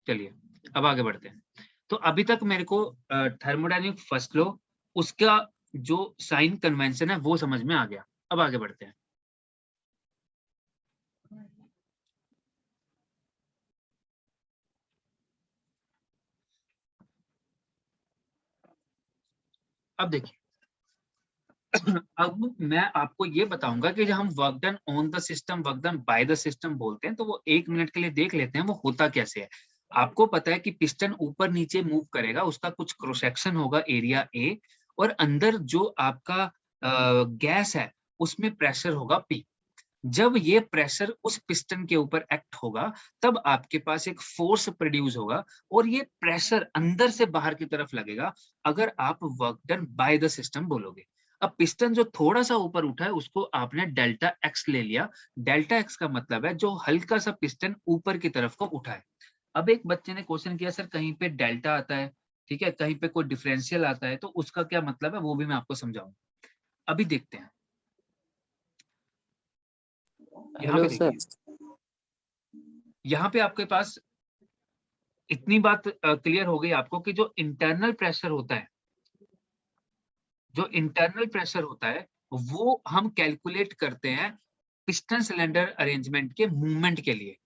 चलिए अब आगे बढ़ते हैं। तो अभी तक मेरे को थर्मोडायनेमिक फर्स्ट लॉ, उसका जो साइन कन्वेंशन है वो समझ में आ गया। अब आगे बढ़ते हैं। अब देखिए अब मैं आपको ये बताऊंगा कि जब हम work done on the system, work done by the system बोलते हैं, तो वो 1 मिनट के लिए देख लेते हैं वो होता कैसे है। आपको पता है कि पिस्टन ऊपर नीचे मूव करेगा, उसका कुछ क्रॉस सेक्शन होगा एरिया ए, और अंदर जो आपका गैस है उसमें प्रेशर होगा पी। जब ये प्रेशर उस पिस्टन के ऊपर एक्ट होगा, तब आपके पास एक फोर्स प्रोड्यूस होगा, और ये प्रेशर अंदर से बाहर की तरफ लगेगा अगर आप work done by the system बोलोगे। अब पिस्टन जो थोड़ा सा ऊपर उठा है उसको आपने डेल्टा एक्स ले लिया। डेल्टा एक्स का मतलब है जो हल्का सा पिस्टन ऊपर की तरफ को उठा है। अब एक बच्चे ने क्वेश्चन किया, सर कहीं पे डेल्टा आता है, ठीक है, कहीं पे कोई डिफरेंशियल आता है, तो उसका क्या मतलब है वो भी मैं आपको समझाऊंगा। अभी देखते हैं। यहाँ हेलो पे सर। देखिए, यहाँ पे आपके पास इतनी बात क्लियर हो गई आपको कि जो इंटरनल प्रेशर होता है, जो इंटरनल प्रेशर होता है वो हम कैलकुलेट करते हैं पिस्टन सिलेंडर अरेंजमेंट के मूवमेंट के लिए।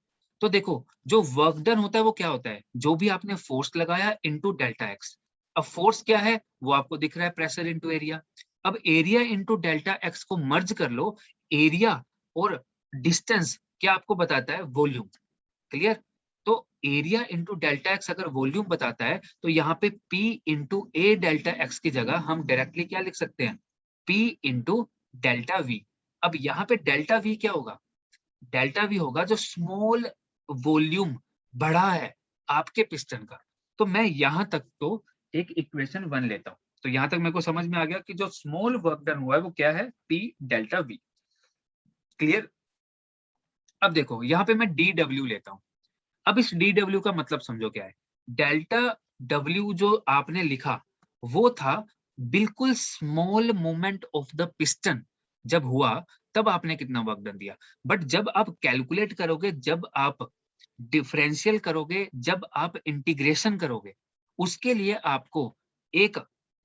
तो देखो, जो वर्क डन होता है वो क्या होता है, जो भी आपने फोर्स लगाया इनटू डेल्टा एक्स। अब फोर्स क्या है वो आपको दिख रहा है, प्रेशर इनटू एरिया। अब एरिया इनटू डेल्टा एक्स को मर्ज कर लो। एरिया और डिस्टेंस क्या आपको बताता है, वॉल्यूम। क्लियर। तो एरिया इंटू डेल्टा एक्स अगर वॉल्यूम बताता है, तो यहाँ पे P इंटू ए डेल्टा एक्स की जगह हम डायरेक्टली क्या लिख सकते हैं, P इंटू डेल्टा वी। अब यहाँ पे डेल्टा वी क्या होगा, डेल्टा वी होगा जो स्मॉल वॉल्यूम बढ़ा है आपके पिस्टन का। तो मैं यहाँ तक तो एक इक्वेशन 1 लेता हूँ। तो यहाँ तक मेरे को समझ में आ गया कि जो स्मॉल वर्क डन हुआ है वो क्या है, P डेल्टा वी। क्लियर। अब देखो यहाँ पे मैं डी डब्ल्यू लेता हूँ। अब इस डी डब्ल्यू का मतलब समझो क्या है। डेल्टा डब्ल्यू जो आपने लिखा वो था बिल्कुल small moment of the piston, जब हुआ तब आपने कितना वर्क डन दिया। बट जब आप कैलकुलेट करोगे, जब आप डिफरेंशियल करोगे, जब आप इंटीग्रेशन करोगे, उसके लिए आपको एक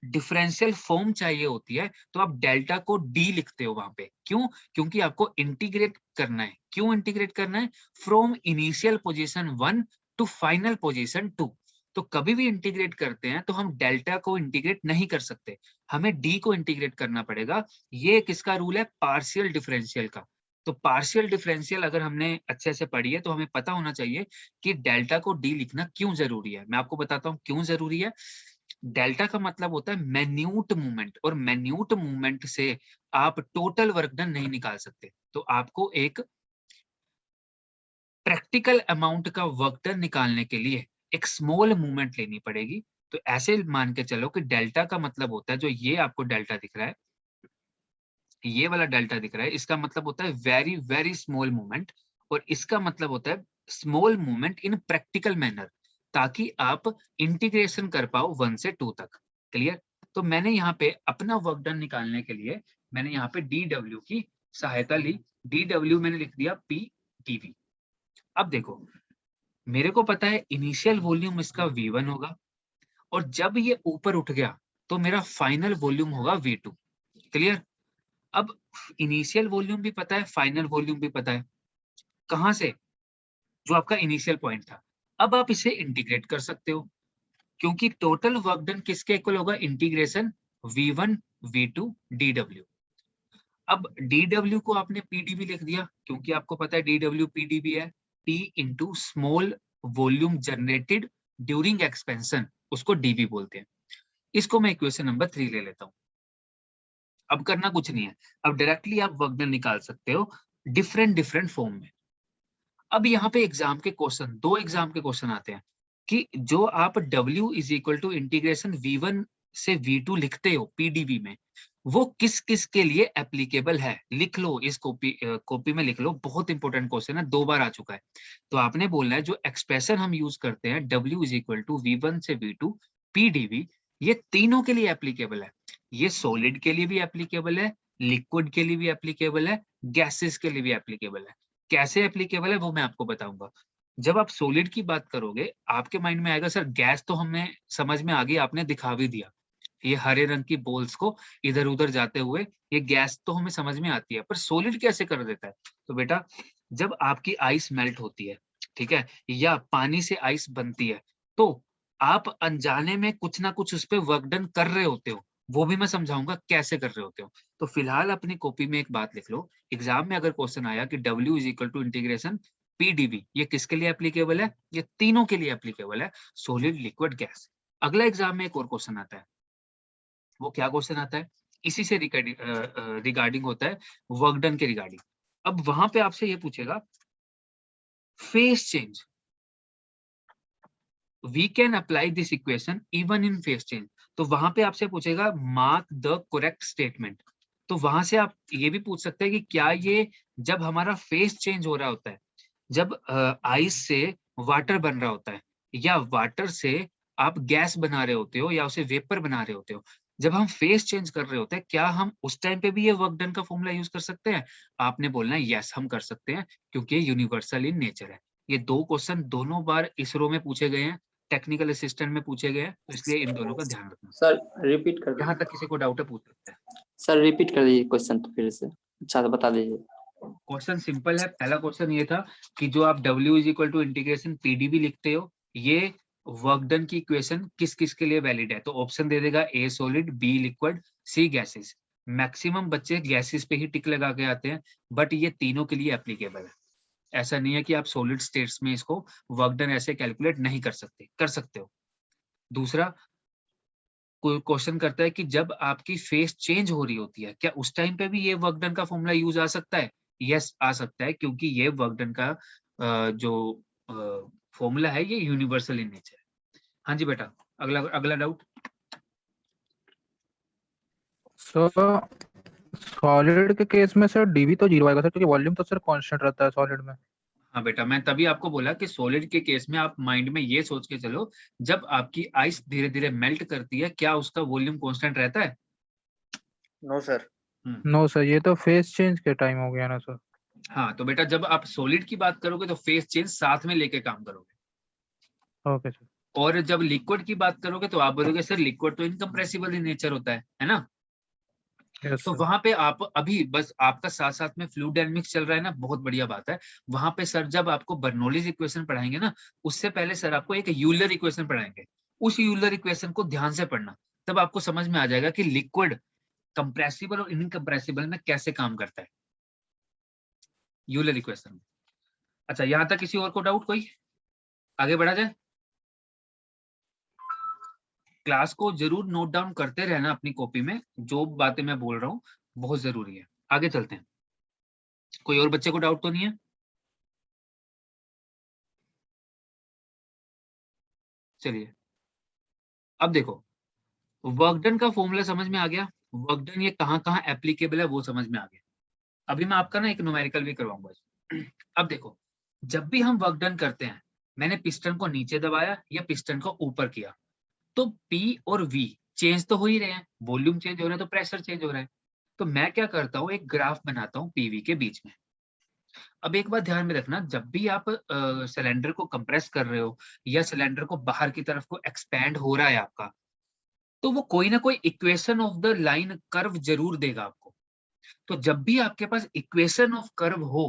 डिफरेंशियल फॉर्म चाहिए होती है। तो आप डेल्टा को डी लिखते हो वहां पे। क्यों? क्योंकि आपको इंटीग्रेट करना है। क्यों इंटीग्रेट करना है? From initial position 1 to final position 2। तो कभी भी इंटीग्रेट करते हैं तो हम डेल्टा को इंटीग्रेट नहीं कर सकते, हमें डी को इंटीग्रेट करना पड़ेगा। ये किसका रूल है? पार्शियल डिफरेंशियल का। तो पार्शियल डिफरेंशियल अगर हमने अच्छे से पढ़ी है तो हमें पता होना चाहिए कि डेल्टा को डी लिखना क्यों जरूरी है। मैं आपको बताता हूँ क्यों जरूरी है। डेल्टा का मतलब होता है मैन्यूट मूवमेंट, और मैन्यूट मूवमेंट से आप टोटल वर्क डन नहीं निकाल सकते। तो आपको एक प्रैक्टिकल अमाउंट का वर्क डन निकालने के लिए एक स्मॉल मूवमेंट लेनी पड़ेगी। तो ऐसे मान के चलो कि डेल्टा का मतलब होता है, जो ये आपको डेल्टा दिख रहा है, ये वाला डेल्टा दिख रहा है, इसका मतलब होता है वेरी वेरी स्मॉल मूवमेंट। और इसका मतलब होता है small movement in practical manner, ताकि आप इंटीग्रेशन कर पाओ 1 से 2 तक। क्लियर। तो मैंने यहाँ पे अपना वर्क डन निकालने के लिए मैंने यहाँ पे डी डब्ल्यू की सहायता ली। डी डब्ल्यू मैंने लिख दिया पी टीवी। अब देखो, मेरे को पता है इनिशियल वॉल्यूम इसका V1 होगा, और जब ये ऊपर उठ गया तो मेरा फाइनल वॉल्यूम होगा V2। क्लियर। अब इनिशियल वॉल्यूम भी पता है, फाइनल वॉल्यूम भी पता है। कहाँ से? जो आपका इनिशियल पॉइंट था। अब आप इसे इंटीग्रेट कर सकते हो, क्योंकि टोटल वर्क डन किसके इक्वल होगा, इंटीग्रेशन V1 V2 DW। अब DW को आपने PDB लिख दिया, क्योंकि आपको पता है DW PDB है, P into small volume generated during expansion, उसको DB बोलते हैं। इसको मैं इक्वेशन नंबर 3 ले लेता हूँ। अब करना कुछ नहीं है, अब डायरेक्टली आप वर्क डन निकाल सकते हो डिफरेंट डिफरेंट फॉर्म में। अब यहाँ पे एग्जाम के क्वेश्चन, दो एग्जाम के क्वेश्चन आते हैं कि जो आप W is equal to integration V1 से V2 लिखते हो PDB में, वो किस किस के लिए एप्लीकेबल है। लिख लो, इस कॉपी में लिख लो, बहुत इंपॉर्टेंट क्वेश्चन है, 2 बार आ चुका है। तो आपने बोलना है जो एक्सप्रेशन हम यूज करते हैं W is equal to V1 से V2 PDB, ये तीनों के लिए एप्लीकेबल है। ये सॉलिड के लिए भी एप्लीकेबल है, लिक्विड के लिए भी एप्लीकेबल है, गैसेस के लिए भी एप्लीकेबल है। कैसे एप्लीकेबल है वो मैं आपको बताऊंगा। जब आप सॉलिड की बात करोगे, आपके माइंड में आएगा सर गैस तो हमें समझ में आ गई, आपने दिखा भी दिया। ये हरे रंग की बॉल्स को इधर-उधर जाते हुए, ये गैस तो हमें समझ में आती है, पर सॉलिड कैसे कर देता है? तो बेटा, जब आपकी आइस मेल्ट होती है, ठीक है? या पानी से आइस बनती है, तो आप अनजाने में कुछ ना कुछ उस पे वर्क डन कर रहे होते हो। वो भी मैं समझाऊँगा कैसे कर रहे होते हो। तो फिलहाल अपनी कॉपी में एक बात लिख लो, एग्ज़ाम में अगर क्वेश्चन आया कि W is equal to integration PdV, ये किसके लिए एप्लीकेबल है? ये तीनों के लिए एप्लीकेबल है, सॉलिड, लिक्विड, गैस। अगला एग्ज़ाम में एक और क्वेश्चन आता है। वो क्या क्वेश्चन आता है? इसी से रिगार्डिंग होता है, वर्क डन के रिगार्डिंग। अब वहाँ पे आपसे ये पूछेगा, phase change, we can apply this equation even in phase change. तो वहाँ पे आपसे पूछेगा, मार्क द करेक्ट स्टेटमेंट। तो वहाँ से आप ये भी पूछ सकते हैं कि क्या ये जब हमारा फेज चेंज हो रहा होता है, जब आइस से वाटर बन रहा होता है, या वाटर से आप गैस बना रहे होते हो, या उसे वेपर बना रहे होते हो, जब हम फेज चेंज कर रहे होते हैं, क्या हम उस टाइम पे भी ये वर्क डन का फॉर्मूला यूज कर सकते हैं? आपने बोलना है यस, हम कर सकते हैं, क्योंकि ये यूनिवर्सल इन नेचर है। ये 2 क्वेश्चन दोनों बार इसरो में पूछे गए हैं, टेक्निकल असिस्टेंट में पूछे गए हैं, तो इसलिए इन दोनों का ध्यान रखना। सर रिपीट कर जहाँ दीजिए। तक किसी को डाउट है पूछ सकते हैं। सर रिपीट कर दीजिए क्वेश्चन तो फिर से, अच्छा तो बता दीजिए। क्वेश्चन सिंपल है। पहला क्वेश्चन ये था कि जो आप W is equal to integration PdV लिखते हो, ये वर्क डन की इक्वेशन किस किस के लिए वैलिड है? तो ऑप्शन दे देगा, A solid, B liquid, C gases. Maximum बच्चे गैसेस पे ही टिक लगा के आते हैं, बट ये तीनों के लिए एप्लीकेबल है। ऐसा नहीं है कि आप सॉलिड स्टेट्स में इसको वर्क डन ऐसे कैलकुलेट नहीं कर सकते, कर सकते हो। दूसरा, कोई क्वेश्चन करता है कि जब आपकी फेस चेंज हो रही होती है, क्या उस टाइम पे भी ये वर्क डन का फॉर्मूला यूज आ सकता है? यस, आ सकता है, क्योंकि ये वर्क डन का जो फॉर्मूला है, ये यूनिवर्सल इन नेचर है। हाँ जी बेटा, अगला अगला डाउट। सो सॉलिड के केस में सर डीवी तो 0 आएगा सर, क्योंकि वॉल्यूम तो सर कांस्टेंट रहता है सॉलिड में। हाँ बेटा, मैं तभी आपको बोला कि सॉलिड के केस में आप माइंड में ये सोच के चलो, जब आपकी आइस धीरे धीरे मेल्ट करती है, क्या उसका वॉल्यूम कांस्टेंट रहता है? No sir. नो सर, ये तो फेस चेंज के टाइम हो गया ना सर। हाँ, तो बेटा जब आप सॉलिड की बात करोगे तो फेस चेंज साथ में लेके काम करोगे। Okay sir. और जब लिक्विड की बात करोगे तो आप बोलोगे सर लिक्विड तो इनकम्प्रेसिबल इन नेचर होता है ना? यस तो सर। वहां पे आप अभी बस आपका साथ साथ में फ्लूइड डायनामिक्स चल रहा है ना, बहुत बढ़िया बात है। वहां पे सर जब आपको बर्नौलीज इक्वेशन पढ़ाएंगे ना, उससे पहले सर आपको एक यूलर इक्वेशन पढ़ाएंगे। उस यूलर इक्वेशन को ध्यान से पढ़ना, तब आपको समझ में आ जाएगा कि लिक्विड कंप्रेसिबल और इनकम्प्रेसिबल में कैसे काम करता है, यूलर इक्वेशन में। अच्छा, यहां तक किसी और को डाउट कोई? आगे बढ़ा जाए। क्लास को जरूर नोट डाउन करते रहना अपनी कॉपी में, जो बातें मैं बोल रहा हूँ बहुत जरूरी है। आगे चलते हैं। कोई और बच्चे को डाउट तो नहीं है? चलिए, अब देखो, वर्क डन का फॉर्मूला समझ में आ गया, वर्क डन ये कहाँ कहाँ एप्लीकेबल है वो समझ में आ गया। अभी मैं आपका ना एक न्यूमेरिकल भी करवाऊंगा। अब देखो, जब भी हम वर्क डन करते हैं, मैंने पिस्टन को नीचे दबाया या पिस्टन को ऊपर किया, तो P और V चेंज तो हो ही रहे हैं, वॉल्यूम चेंज हो रहा है तो प्रेशर चेंज हो रहा है। तो मैं क्या करता हूँ, एक ग्राफ बनाता हूँ PV के बीच में। अब एक बात ध्यान में रखना, जब भी आप सिलेंडर को कंप्रेस कर रहे हो, या सिलेंडर को बाहर की तरफ को एक्सपैंड हो रहा है आपका, तो वो कोई ना कोई equation of the line curve जरूर देगा आपको। तो जब भी आपके पास इक्वेशन ऑफ कर्व हो,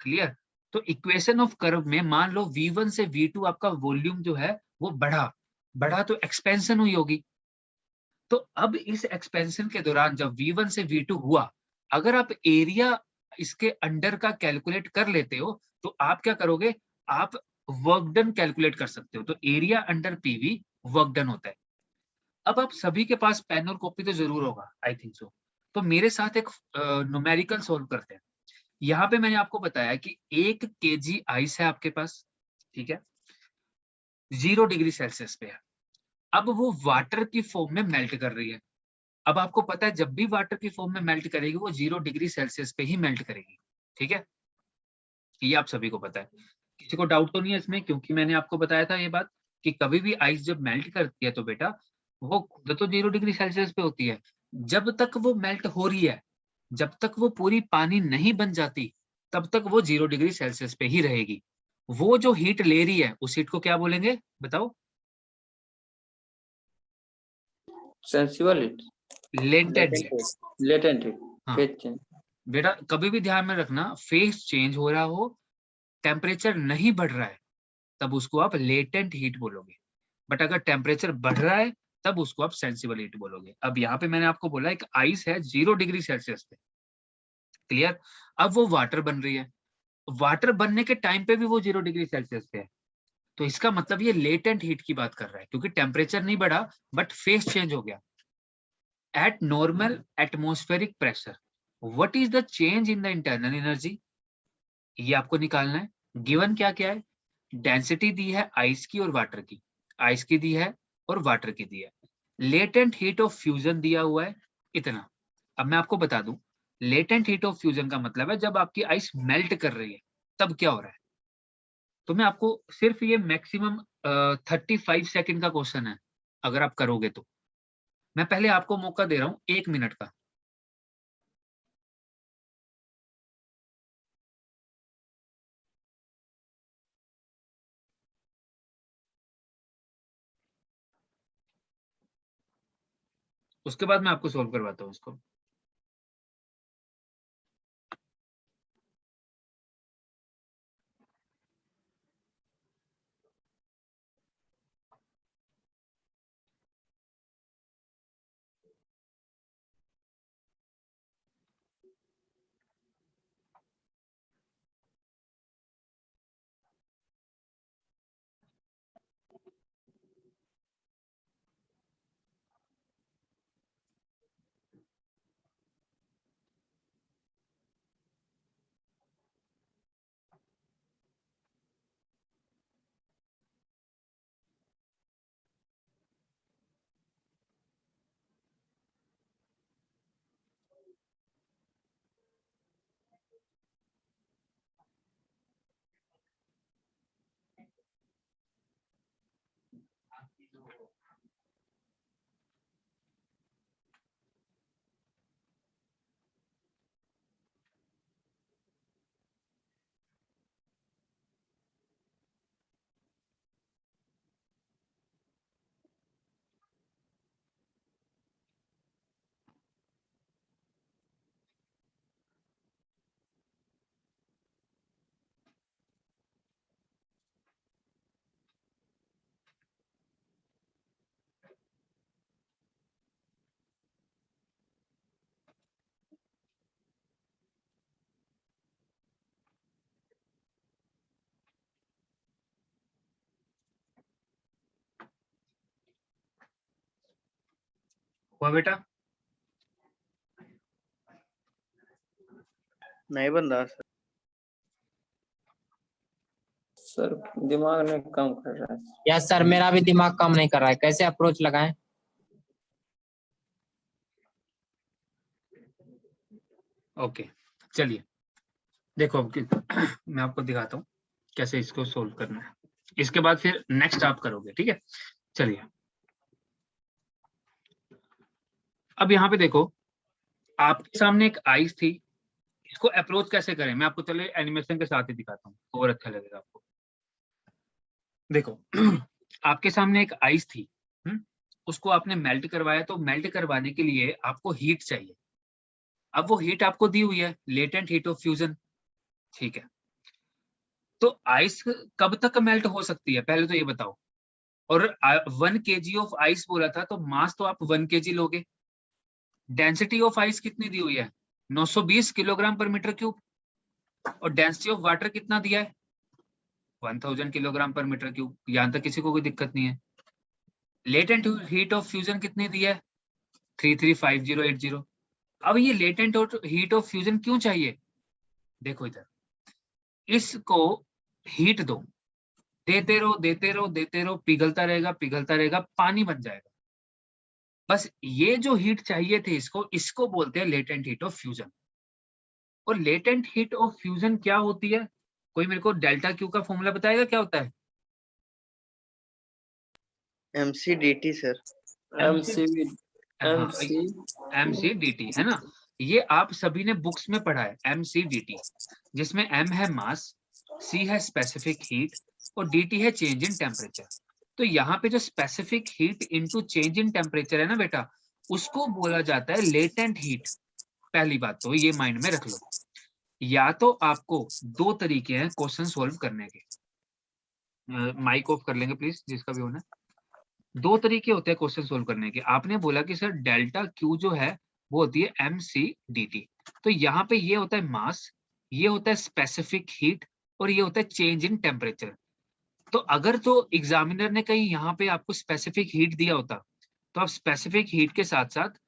क्लियर, तो इक्वेशन ऑफ कर्व में मान लो V1 से V2 आपका वॉल्यूम जो है वो बढ़ा, बढ़ा तो एक्सपेंशन हुई होगी। तो अब इस एक्सपेंशन के दौरान जब V1 से V2 हुआ, अगर आप एरिया इसके अंडर का कैलकुलेट कर लेते हो, तो आप क्या करोगे, आप वर्क डन कैलकुलेट कर सकते हो। तो area under PV work done होता है। अब आप सभी के पास पेन और कॉपी तो जरूर होगा, आई थिंक सो। तो मेरे साथ एक न्यूमेरिकल सोल्व करते हैं। यहाँ पे मैंने आपको बताया कि 1 kg आइस है आपके पास, ठीक है, 0 डिग्री सेल्सियस पे है। अब वो वाटर की फॉर्म में मेल्ट कर रही है। अब आपको पता है जब भी वाटर की फॉर्म में मेल्ट करेगी वो 0 डिग्री सेल्सियस पे ही मेल्ट करेगी, ठीक है, ये आप सभी को पता है। किसी को डाउट तो नहीं है इसमें, क्योंकि मैंने आपको बताया था ये बात कि कभी भी आइस जब मेल्ट करती है तो बेटा वो खुद तो 0 डिग्री सेल्सियस पे होती है। जब तक वो मेल्ट हो रही है, जब तक वो पूरी पानी नहीं बन जाती, तब तक वो 0 डिग्री सेल्सियस पे ही रहेगी। वो जो हीट ले रही है उस हीट को क्या बोलेंगे बताओ? Sensible heat, latent heat. Latent heat, हाँ। Phase change. बेटा कभी भी ध्यान में रखना, फेज चेंज हो रहा हो, टेम्परेचर नहीं बढ़ रहा है, तब उसको आप लेटेंट हीट बोलोगे। बट अगर टेम्परेचर बढ़ रहा है तब उसको आप सेंसिबल हीट बोलोगे। अब यहाँ पे मैंने आपको बोला एक आइस है 0 डिग्री सेल्सियस पे, क्लियर? अब वो वाटर बन रही है, वाटर बनने के टाइम पे भी वो 0 डिग्री सेल्सियस पे है, तो इसका मतलब ये लेटेंट हीट की बात कर रहा है, क्योंकि टेम्परेचर नहीं बढ़ा बट फेज चेंज हो गया। Eight normal atmospheric pressure what is the change in the internal energy, ये आपको निकालना है। गिवन क्या क्या है? डेंसिटी दी है आइस की और वाटर की, आइस की दी है और वाटर की दी है। लेटेंट हीट ऑफ फ्यूजन दिया हुआ है इतना। अब मैं आपको बता दूं, लेटेंट हीट ऑफ फ्यूजन का मतलब है जब आपकी आइस मेल्ट कर रही है तब क्या हो रहा है। तो मैं आपको सिर्फ ये मैक्सिमम 35 सेकंड का क्वेश्चन है, अगर आप करोगे तो। मैं पहले आपको मौका दे रहा हूं 1 मिनट का। उसके बाद मैं आपको सोल्व करवाता हूँ इसको। हुआ बेटा? नहीं बन रहा सर। सर दिमाग में काम कर रहा है। यस सर, मेरा भी दिमाग काम नहीं कर रहा है, कैसे अप्रोच लगाएं? ओके चलिए देखो अब मैं आपको दिखाता हूँ कैसे इसको सोल्व करना है, इसके बाद फिर नेक्स्ट आप करोगे, ठीक है? चलिए अब यहाँ पे देखो, आपके सामने एक आइस थी, इसको अप्रोच कैसे करें मैं आपको चले एनिमेशन के साथ ही दिखाता हूँ, और अच्छा लगेगा आपको। देखो आपके सामने एक आइस थी, उसको आपने मेल्ट करवाया, तो मेल्ट करवाने के लिए आपको हीट चाहिए। अब वो हीट आपको दी हुई है लेटेंट हीट ऑफ फ्यूजन, ठीक है? तो आइस कब तक मेल्ट हो सकती है पहले तो ये बताओ। और 1 kg ऑफ आइस बोला था, तो मास तो आप 1 kg लोगे। डेंसिटी ऑफ आइस कितनी दी हुई है? 920 किलोग्राम पर मीटर क्यूब। और डेंसिटी ऑफ वाटर कितना दिया है? 1000 किलोग्राम पर मीटर क्यूब। यहां तक किसी को कोई दिक्कत नहीं है। लेटेंट हीट ऑफ फ्यूजन कितनी दी है? 335080। अब ये लेटेंट हीट ऑफ फ्यूजन क्यों चाहिए? देखो इधर, इसको हीट दो, देते रहो देते रहो देते रहो, पिघलता रहेगा पिघलता रहेगा, पानी बन जाएगा। बस ये जो हीट चाहिए थे इसको बोलते हैं लेटेंट हीट ऑफ फ्यूजन। और लेटेंट हीट ऑफ फ्यूजन क्या होती है? कोई मेरे को डेल्टा क्यू का फॉर्मूला बताएगा क्या होता है? MCDT sir. mcdt है ना? ये आप सभी ने बुक्स में पढ़ा है, mcdt, जिसमें m है मास, C है स्पेसिफिक हीट और dt है चेंज इन टेम्परेचर। तो यहाँ पे जो specific heat into change in temperature है ना बेटा, उसको बोला जाता है लेटेंट हीट। पहली बात तो ये माइंड में रख लो। या तो आपको दो तरीके हैं क्वेश्चन सॉल्व करने के, माइक ऑफ कर लेंगे प्लीज जिसका भी होना है। दो तरीके होते हैं क्वेश्चन सोल्व करने के। आपने बोला कि सर डेल्टा क्यू जो है वो होती है mc/dt, तो यहाँ पे ये होता है मास, ये होता है स्पेसिफिक हीट और ये होता है चेंज इन टेम्परेचर। तो अगर तो एग्जामिनर ने कहीं यहाँ पे आपको स्पेसिफिक हीट दिया होता तो आप स्पेसिफिक हीट के साथ साथ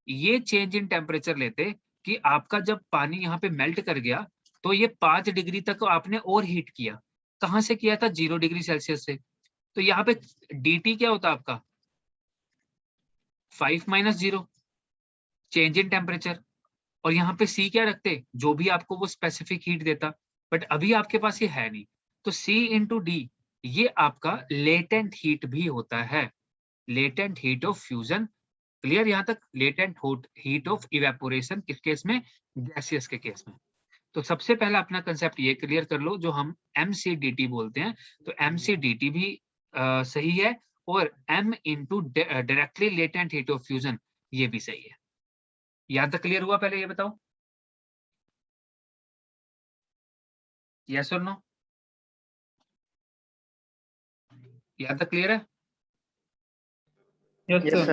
ये चेंज इन टेम्परेचर लेते कि आपका जब पानी यहाँ पे मेल्ट कर गया तो ये 5 डिग्री तक आपने और हीट किया। कहाँ से किया था? 0 डिग्री सेल्सियस से। तो यहाँ पे dt क्या होता आपका 5 - 0 चेंज इन टेम्परेचर, और यहाँ पे c क्या रखते जो भी आपको वो स्पेसिफिक हीट देता, बट अभी आपके पास ये है नहीं। तो c इंटू डी ये आपका लेटेंट हीट भी होता है, latent heat of fusion. Clear यहाँ तक? लेटेंट हीट ऑफ इवेपोरेशन किस केस में? गैसियस के केस में। तो सबसे पहला अपना कंसेप्ट ये क्लियर कर लो, जो हम mc/dt बोलते हैं, तो mc/dt भी सही है और m into directly latent heat of fusion ये भी सही है। यहाँ तक क्लियर हुआ? पहले ये बताओ, यस और नो? यहाँ तक क्लियर है? Yes sir.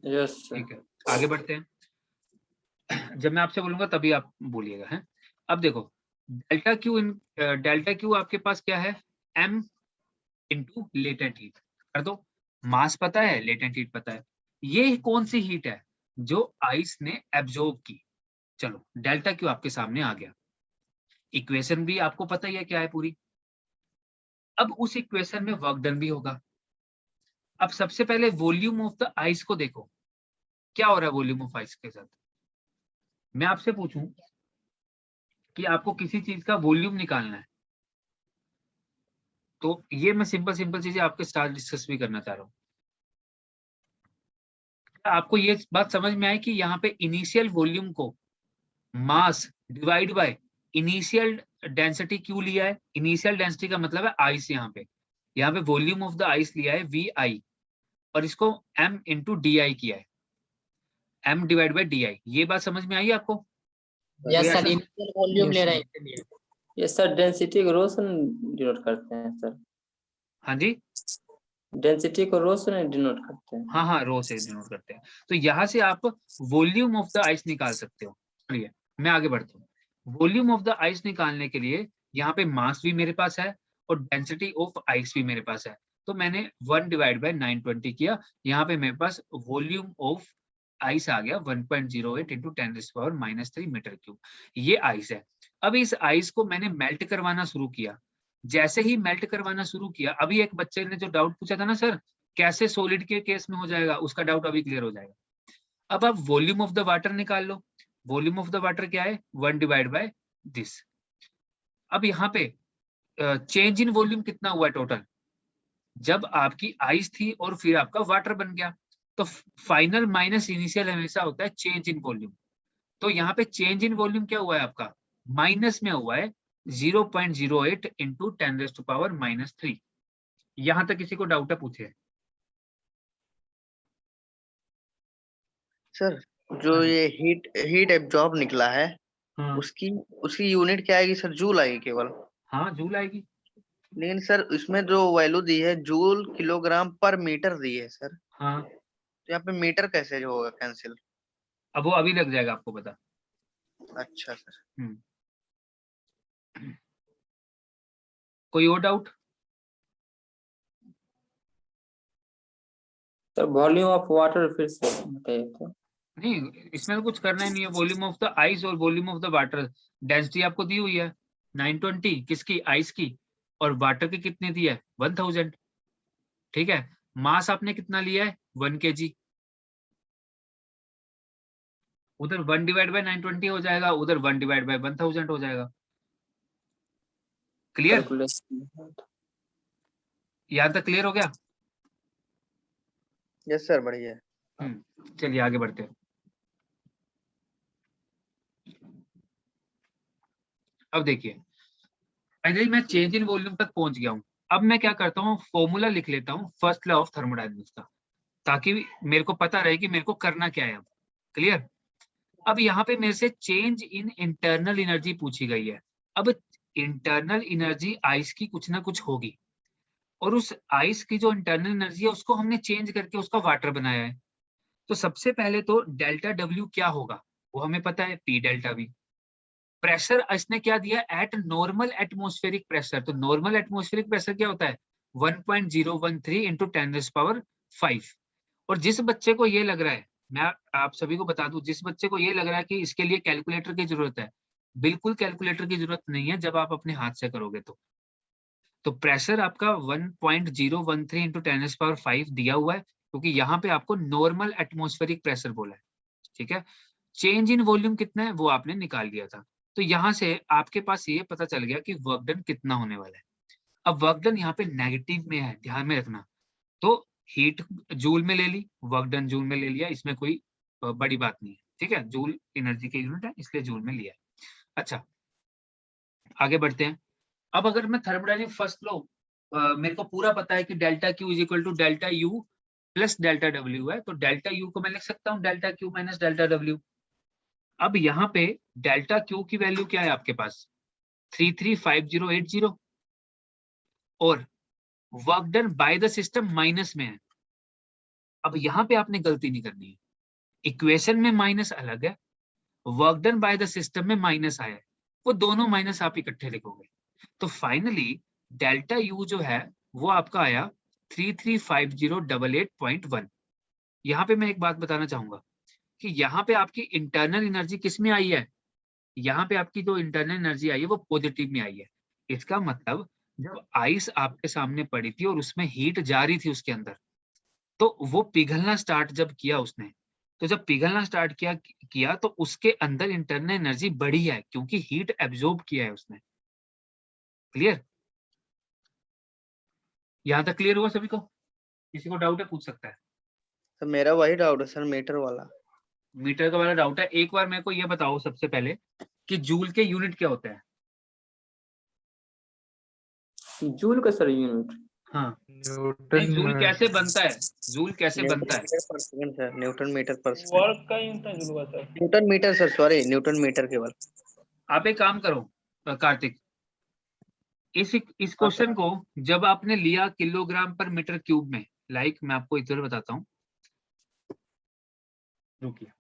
Yes sir. ठीक है, आगे बढ़ते हैं। जब मैं आपसे बोलूंगा तभी आप बोलिएगा। है अब देखो, डेल्टा क्यू आपके पास क्या है? m into latent heat. कर दो, मास पता है, लेटेंट हीट पता है। ये कौन सी हीट है? जो आइस ने एब्जॉर्ब की। चलो डेल्टा क्यू आपके सामने आ गया, इक्वेशन भी आपको पता ही है क्या है पूरी। अब उस इक्वेशन में वर्क डन भी होगा। अब सबसे पहले वॉल्यूम ऑफ द आइस को देखो, क्या हो रहा है वॉल्यूम ऑफ आइस के साथ। मैं आपसे पूछूं कि आपको किसी चीज का वॉल्यूम निकालना है, तो ये मैं सिंपल चीजें आपके साथ डिस्कस भी करना चाह रहा हूँ। आपको ये बात समझ में आई कि यहाँ पे इनिशियल वॉल्यूम को mass divide by initial density क्यों लिया है? इनिशियल डेंसिटी का मतलब है आइस। यहाँ पे वॉल्यूम ऑफ द आइस लिया है VI और इसको m इंटू DI किया है, m डिवाइड बाय DI। ये बात समझ में आई आपको? यस कोई सर, ऐसा- इनिशियल वॉल्यूम ले रहे हैं इसलिए। ये सर डेंसिटी को रो से डिनोट करते हैं सर। हाँ जी, डेंसिटी को रो से डिनोट करते हैं। हाँ रो से डिनोट करते हैं। तो यहाँ से आप वॉल्यूम ऑफ द आइस निकाल सकते हो। चलिए मैं आगे बढ़ता हूँ। वॉल्यूम ऑफ द आइस निकालने के लिए यहाँ पे मास भी मेरे पास है और डेंसिटी ऑफ आइस भी मेरे पास है। तो मैंने 1 डिवाइड बाय 920 किया। यहाँ पे मेरे पास वॉल्यूम ऑफ आइस आ गया 1.08 इंटू 10⁻³ मीटर क्यूब। ये आइस है। अब इस आइस को मैंने मेल्ट करवाना शुरू किया। जैसे ही मेल्ट करवाना शुरू किया, अभी एक बच्चे ने जो डाउट पूछा था ना सर कैसे सॉलिड के केस में हो जाएगा, उसका डाउट अभी क्लियर हो जाएगा। अब आप वॉल्यूम ऑफ द वाटर निकाल लो। वॉल्यूम ऑफ द वाटर क्या है? 1 डिवाइड बाय दिस। अब यहाँ पे चेंज इन वॉल्यूम कितना हुआ टोटल? जब आपकी आइस थी और फिर आपका वाटर बन गया, तो फाइनल माइनस इनिशियल हमेशा होता है चेंज इन वॉल्यूम। तो यहाँ पे चेंज इन वॉल्यूम क्या हुआ है आपका? माइनस में हुआ है 0.08 इंटू 10⁻³ यहाँ तक किसी को डाउट है? पूछे। सर जो ये हीट एब्जॉर्ब निकला है हाँ उसकी उसकी यूनिट क्या आएगी सर? जूल आएगी केवल? हाँ, जूल आएगी। लेकिन सर इसमें जो वैल्यू दी है जूल किलोग्राम पर मीटर दी है सर, हाँ, तो यहाँ पे मीटर कैसे जो होगा कैंसिल? अब वो अभी लग जाएगा आपको पता। अच्छा सर। कोई और doubt? Sir volume of water फिर से बताइए तो। नहीं, इसमें तो कुछ करना ही नहीं है। वॉल्यूम ऑफ द आइस और volume of the water, density आपको दी हुई है 920 किसकी? आइस की। और वाटर की कितनी दी है? 1000। ठीक है, मास आपने कितना लिया है? 1 kg। उधर 1 डिवाइड बाय 920 हो जाएगा, उधर 1 डिवाइड बाय 1000 हो जाएगा। क्लियर? कैलकुलेशन। यहाँ तक क्लियर हो गया? यस सर, बढ़िया है। चलिए आगे बढ़ते हैं। अब देखिए फाइनली मैं चेंज इन वॉल्यूम तक पहुंच गया हूँ। अब मैं क्या करता हूँ, फॉर्मूला लिख लेता हूँ फर्स्ट लॉ ऑफ थर्मोडायनेमिक्स का, ताकि मेरे को पता रहे कि मेरे को करना क्या है। अब क्लियर। अब यहाँ पे मेरे से चेंज इन इंटरनल एनर्जी पूछी गई है। अब इंटरनल एनर्जी आइस की कुछ ना कुछ होगी, और उस आइस की जो इंटरनल एनर्जी है उसको हमने चेंज करके उसका वाटर बनाया है। तो सबसे पहले तो डेल्टा डब्ल्यू क्या होगा वो हमें पता है, पी डेल्टा वी। प्रेशर इसने क्या दिया, एट नॉर्मल एटमॉस्फेरिक प्रेशर। तो नॉर्मल एटमॉस्फेरिक प्रेशर क्या होता है, 1.013 इंटू 10⁵ और जिस बच्चे को ये लग रहा है, मैं आप सभी को बता दूं, जिस बच्चे को ये लग रहा है कि इसके लिए कैलकुलेटर की जरूरत है, बिल्कुल कैलकुलेटर की जरूरत नहीं है जब आप अपने हाथ से करोगे तो प्रेशर आपका 1.013 इंटू 10⁵ दिया हुआ है, क्योंकि यहाँ पे आपको नॉर्मल एटमॉस्फेरिक प्रेशर बोला है। ठीक है, चेंज इन वॉल्यूम कितना है वो आपने निकाल लिया था। तो यहाँ से आपके पास ये पता चल गया कि वर्क डन कितना होने वाला है। अब वर्क डन यहाँ पे नेगेटिव में है, ध्यान में रखना। तो हीट जूल में ले ली, वर्क डन जूल में ले लिया, इसमें कोई बड़ी बात नहीं है। ठीक है, जूल एनर्जी की यूनिट है इसलिए जूल में लिया। अच्छा, आगे बढ़ते हैं। अब अगर मैं थर्मोडायनेमिक फर्स्ट लॉ, मेरे को पूरा पता है कि delta Q is equal to delta U plus delta W है, तो डेल्टा यू को मैं लिख सकता हूँ delta Q minus delta W. अब यहाँ पे डेल्टा क्यू की वैल्यू क्या है आपके पास, 335080, और work done by the system minus में है। अब यहाँ पे आपने गलती नहीं करनी है, इक्वेशन में माइनस अलग है, work done by the system में माइनस आया है, वो दोनों माइनस आप इकट्ठे लिखोगे। तो फाइनली डेल्टा यू जो है वो आपका आया 335088.1। यहाँ पे मैं एक बात बताना चाहूंगा कि यहाँ पे आपकी इंटरनल एनर्जी किस में आई है, यहाँ पे आपकी जो इंटरनल एनर्जी आई है वो पॉजिटिव में आई है। इसका मतलब जब आइस आपके सामने पड़ी थी और उसमें हीट जा रही थी उसके अंदर, तो वो पिघलना स्टार्ट जब किया उसने, तो जब पिघलना स्टार्ट किया तो उसके अंदर इंटरनल एनर्जी बढ़ी है, क्योंकि हीट एब्जॉर्ब किया है उसने। क्लियर, यहाँ तक क्लियर हुआ सभी को? किसी को डाउट है पूछ सकता है। तो मेरा वही डाउट है सर, मीटर वाला। मीटर का वाला डाउट है, एक बार मेरे को ये बताओ सबसे पहले कि जूल के यूनिट क्या होते हैं। जूल का सर यूनिट? हाँ, न्यूटन जूल में कैसे बनता है, जूल कैसे बनता है? Metre per second sir, newton metre per second. Work का यूनिट है जूल का sir. Newton metre sir, sorry newton metre केवल। आप एक काम करो कार्तिक, इस क्वेश्चन को जब आपने लिया किलोग्राम पर मीटर क्यूब में, लाइक मैं आपको इधर बताता हूँ, रुकिए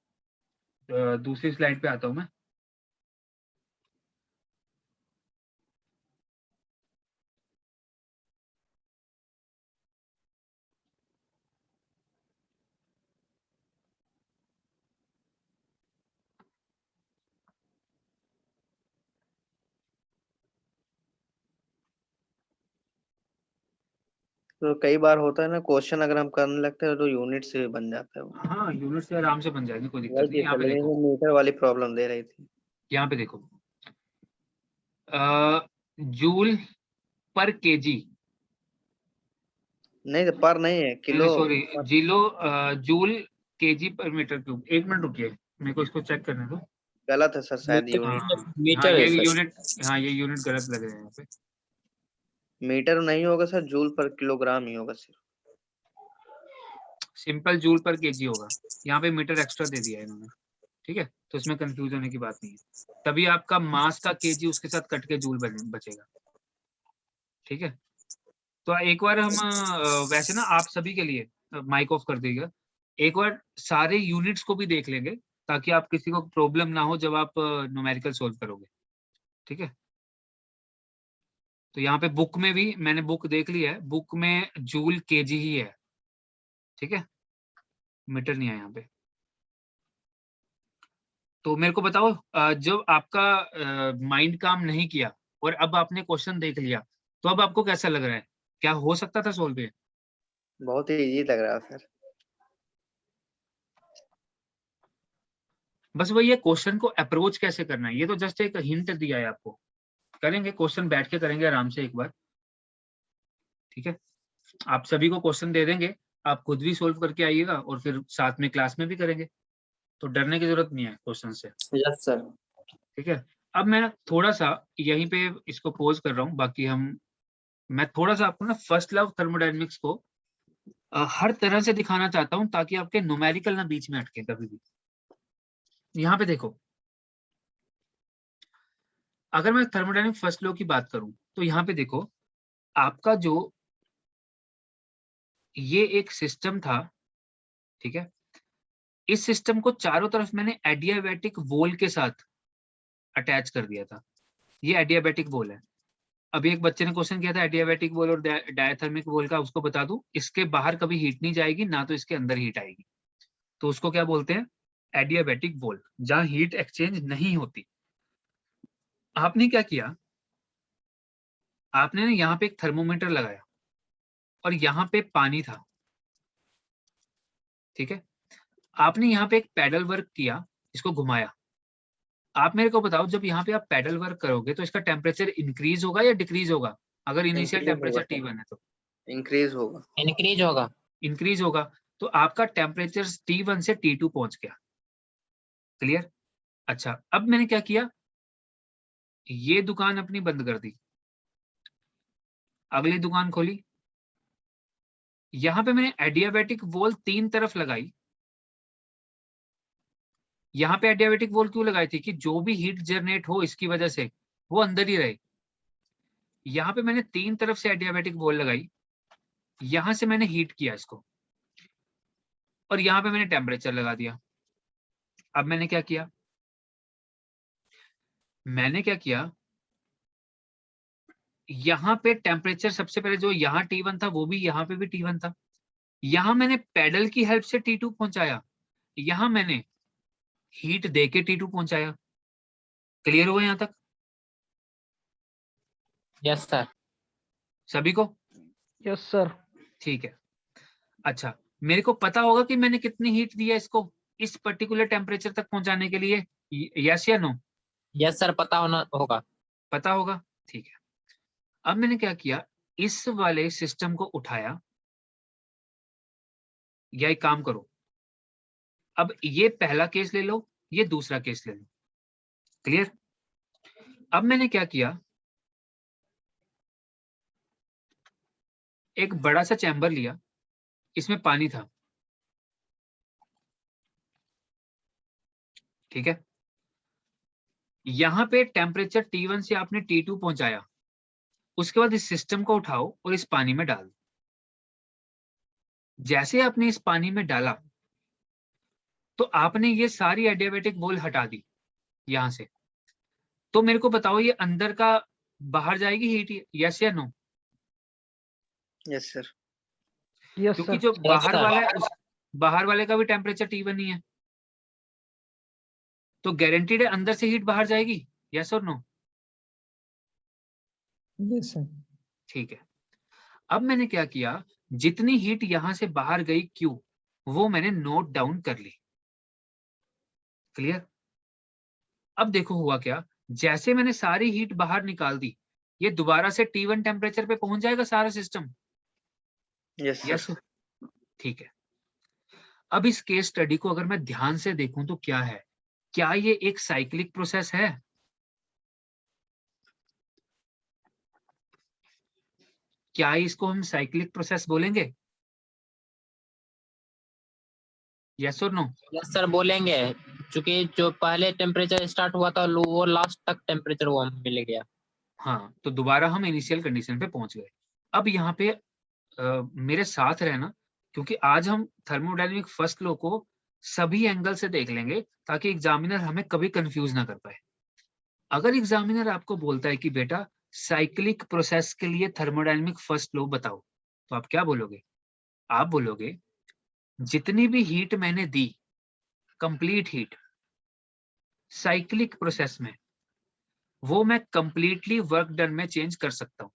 दूसरी स्लाइड पे आता हूँ मैं। तो कई बार होता है ना क्वेश्चन, अगर हम करने लगते हैं तो यूनिट से बन जाता है वो। हाँ, यूनिट से आराम से बन जाएगी, कोई दिक्कत वही नहीं है। यहाँ पे लेकिन देखो, वो मीटर वाली प्रॉब्लम दे रही थी। यहाँ पे देखो, जूल पर केजी, नहीं तो पर नहीं है, किलो। सॉरी जूल केजी पर मीटर क्यूब। एक मिनट रुकिए, मेरे को इसको चेक करने दो। गलत है सर शायद हाँ, यूनिट। मीटर है ये सर। यूनिट, हाँ ये यूनिट गलत लग रहे हैं यहाँ पे। मीटर नहीं होगा सर, जूल पर किलोग्राम ही होगा सिर्फ। सिंपल जूल पर केजी होगा, यहाँ पे मीटर एक्स्ट्रा दे दिया है इन्होंने। ठीक है, तो इसमें कंफ्यूज होने की बात नहीं है, तभी आपका मास का केजी उसके साथ कट के जूल बचेगा। ठीक है, तो एक बार हम वैसे ना आप सभी के लिए माइक ऑफ कर दीजिएगा, एक बार सारे यूनिट्स को भी देख लेंगे ताकि आप किसी को प्रॉब्लम ना हो जब आप न्यूमेरिकल सोल्व करोगे। ठीक है, तो यहाँ पे बुक में भी मैंने बुक देख ली है, बुक में जूल केजी ही है। ठीक है, मीटर नहीं है यहाँ पे। तो मेरे को बताओ, जब आपका माइंड काम नहीं किया और अब आपने क्वेश्चन देख लिया, तो अब आपको कैसा लग रहा है, क्या हो सकता था सोल्व ये? बहुत ही इजी लग रहा है सर। बस वही है, क्वेश्चन को अप्रोच कैसे करना है, ये तो जस्ट एक हिंट दिया है आपको। करेंगे क्वेश्चन, बैठ के करेंगे आराम से एक बार। ठीक है, आप सभी को क्वेश्चन दे देंगे, आप खुद भी सोल्व करके आइएगा और फिर साथ में क्लास में भी करेंगे, तो डरने की जरूरत नहीं है क्वेश्चन से। Yes sir. ठीक है, अब मैं थोड़ा सा यहीं पे इसको पोज कर रहा हूँ, बाकी मैं थोड़ा सा आपको ना फर्स्ट लव थर्मोडायनेमिक्स को हर तरह से दिखाना चाहता हूँ ताकि आपके न्यूमेरिकल ना बीच में अटके कभी भी। यहाँ पे देखो, अगर मैं थर्मोडायनेमिक फर्स्ट लॉ की बात करूं तो यहाँ पे देखो, आपका जो ये एक सिस्टम था, ठीक है, इस सिस्टम को चारों तरफ मैंने एडियाबैटिक वॉल के साथ अटैच कर दिया था। ये एडियाबैटिक वॉल है। अभी एक बच्चे ने क्वेश्चन किया था एडियाबैटिक वॉल और डायथर्मिक वॉल का, उसको बता दूं, इसके बाहर कभी हीट नहीं जाएगी, ना तो इसके अंदर हीट आएगी, तो उसको क्या बोलते हैं? एडियाबैटिक वॉल, जहां हीट एक्सचेंज नहीं होती। आपने क्या किया, आपने ना यहाँ पे एक थर्मोमीटर लगाया और यहाँ पे पानी था, ठीक है, आपने यहाँ पे एक पैडल वर्क किया, इसको घुमाया। आप मेरे को बताओ, जब यहाँ पे आप पैडल वर्क करोगे तो इसका टेम्परेचर इंक्रीज होगा या डिक्रीज होगा? अगर इनिशियल Increase टेम्परेचर होगा, T1 है तो इंक्रीज होगा। इंक्रीज होगा। इंक्रीज होगा, तो आपका टेम्परेचर T1 से T2 पहुंच गया। क्लियर? अच्छा, अब मैंने क्या किया, ये दुकान अपनी बंद कर दी, अगली दुकान खोली। यहां पे मैंने एडियाबैटिक वॉल 3 तरफ लगाई। यहाँ पे एडियाबैटिक वॉल क्यों लगाई थी? कि जो भी हीट जनरेट हो इसकी वजह से वो अंदर ही रहे। यहाँ पे मैंने 3 तरफ से एडियाबैटिक वॉल लगाई, यहां से मैंने हीट किया इसको, और यहाँ पे मैंने टेम्परेचर लगा दिया। अब मैंने क्या किया, यहाँ पे टेम्परेचर सबसे पहले जो यहाँ T1 था वो भी यहाँ पे भी T1 था। यहाँ मैंने पैडल की हेल्प से T2 पहुंचाया, यहाँ मैंने हीट दे के T2 पहुंचाया। क्लियर हुआ यहाँ तक यस सर। सभी को? Yes sir. ठीक है। अच्छा, मेरे को पता होगा कि मैंने कितनी हीट दी है इसको इस पर्टिकुलर टेम्परेचर तक पहुंचाने के लिए, यस या नो? यस सर, पता होना होगा। पता होगा, ठीक है। अब मैंने क्या किया, इस वाले सिस्टम को उठाया, या एक काम करो, अब ये पहला केस ले लो, ये दूसरा केस ले लो। क्लियर? अब मैंने क्या किया, एक बड़ा सा चैम्बर लिया, इसमें पानी था, ठीक है, यहां पे टेम्परेचर T1 से आपने T2 पहुंचाया, उसके बाद इस सिस्टम को उठाओ और इस पानी में डाल दो। जैसे आपने इस पानी में डाला तो आपने ये सारी एडियाबैटिक वॉल हटा दी यहां से, तो मेरे को बताओ ये अंदर का बाहर जाएगी हीट, यस या नो? Yes sir. यस क्योंकि सर। जो बाहर sir. वाला है उस बाहर वाले का भी टेम्परेचर T1 ही है, तो गारंटीड है अंदर से हीट बाहर जाएगी, यस और नो? Yes sir. ठीक है। अब मैंने क्या किया, जितनी हीट यहां से बाहर गई क्यू, वो मैंने नोट डाउन कर ली। क्लियर? अब देखो हुआ क्या, जैसे मैंने सारी हीट बाहर निकाल दी, ये दोबारा से T1 टेम्परेचर पे पहुंच जाएगा सारा सिस्टम, यस यस? सर। ठीक है। अब इस केस स्टडी को अगर मैं ध्यान से देखूं तो क्या है, क्या ये एक साइक्लिक प्रोसेस है? क्या इसको हम साइक्लिक प्रोसेस बोलेंगे, यस और नो? यस सर बोलेंगे, क्योंकि जो पहले टेम्परेचर स्टार्ट हुआ था वो लास्ट तक टेम्परेचर वो हमें मिल गया। हाँ, तो दोबारा हम इनिशियल कंडीशन पे पहुंच गए। अब यहाँ पे मेरे साथ रहना, क्योंकि आज हम थर्मोडायनेमिक फर्स्ट लॉ को सभी एंगल से देख लेंगे ताकि एग्जामिनर हमें कभी कंफ्यूज ना कर पाए। अगर एग्जामिनर आपको बोलता है कि बेटा साइक्लिक प्रोसेस के लिए थर्मोडायनेमिक फर्स्ट लॉ बताओ, तो आप क्या बोलोगे? आप बोलोगे जितनी भी हीट मैंने दी, कंप्लीट हीट साइक्लिक प्रोसेस में, वो मैं कंप्लीटली वर्क डन में चेंज कर सकता हूं।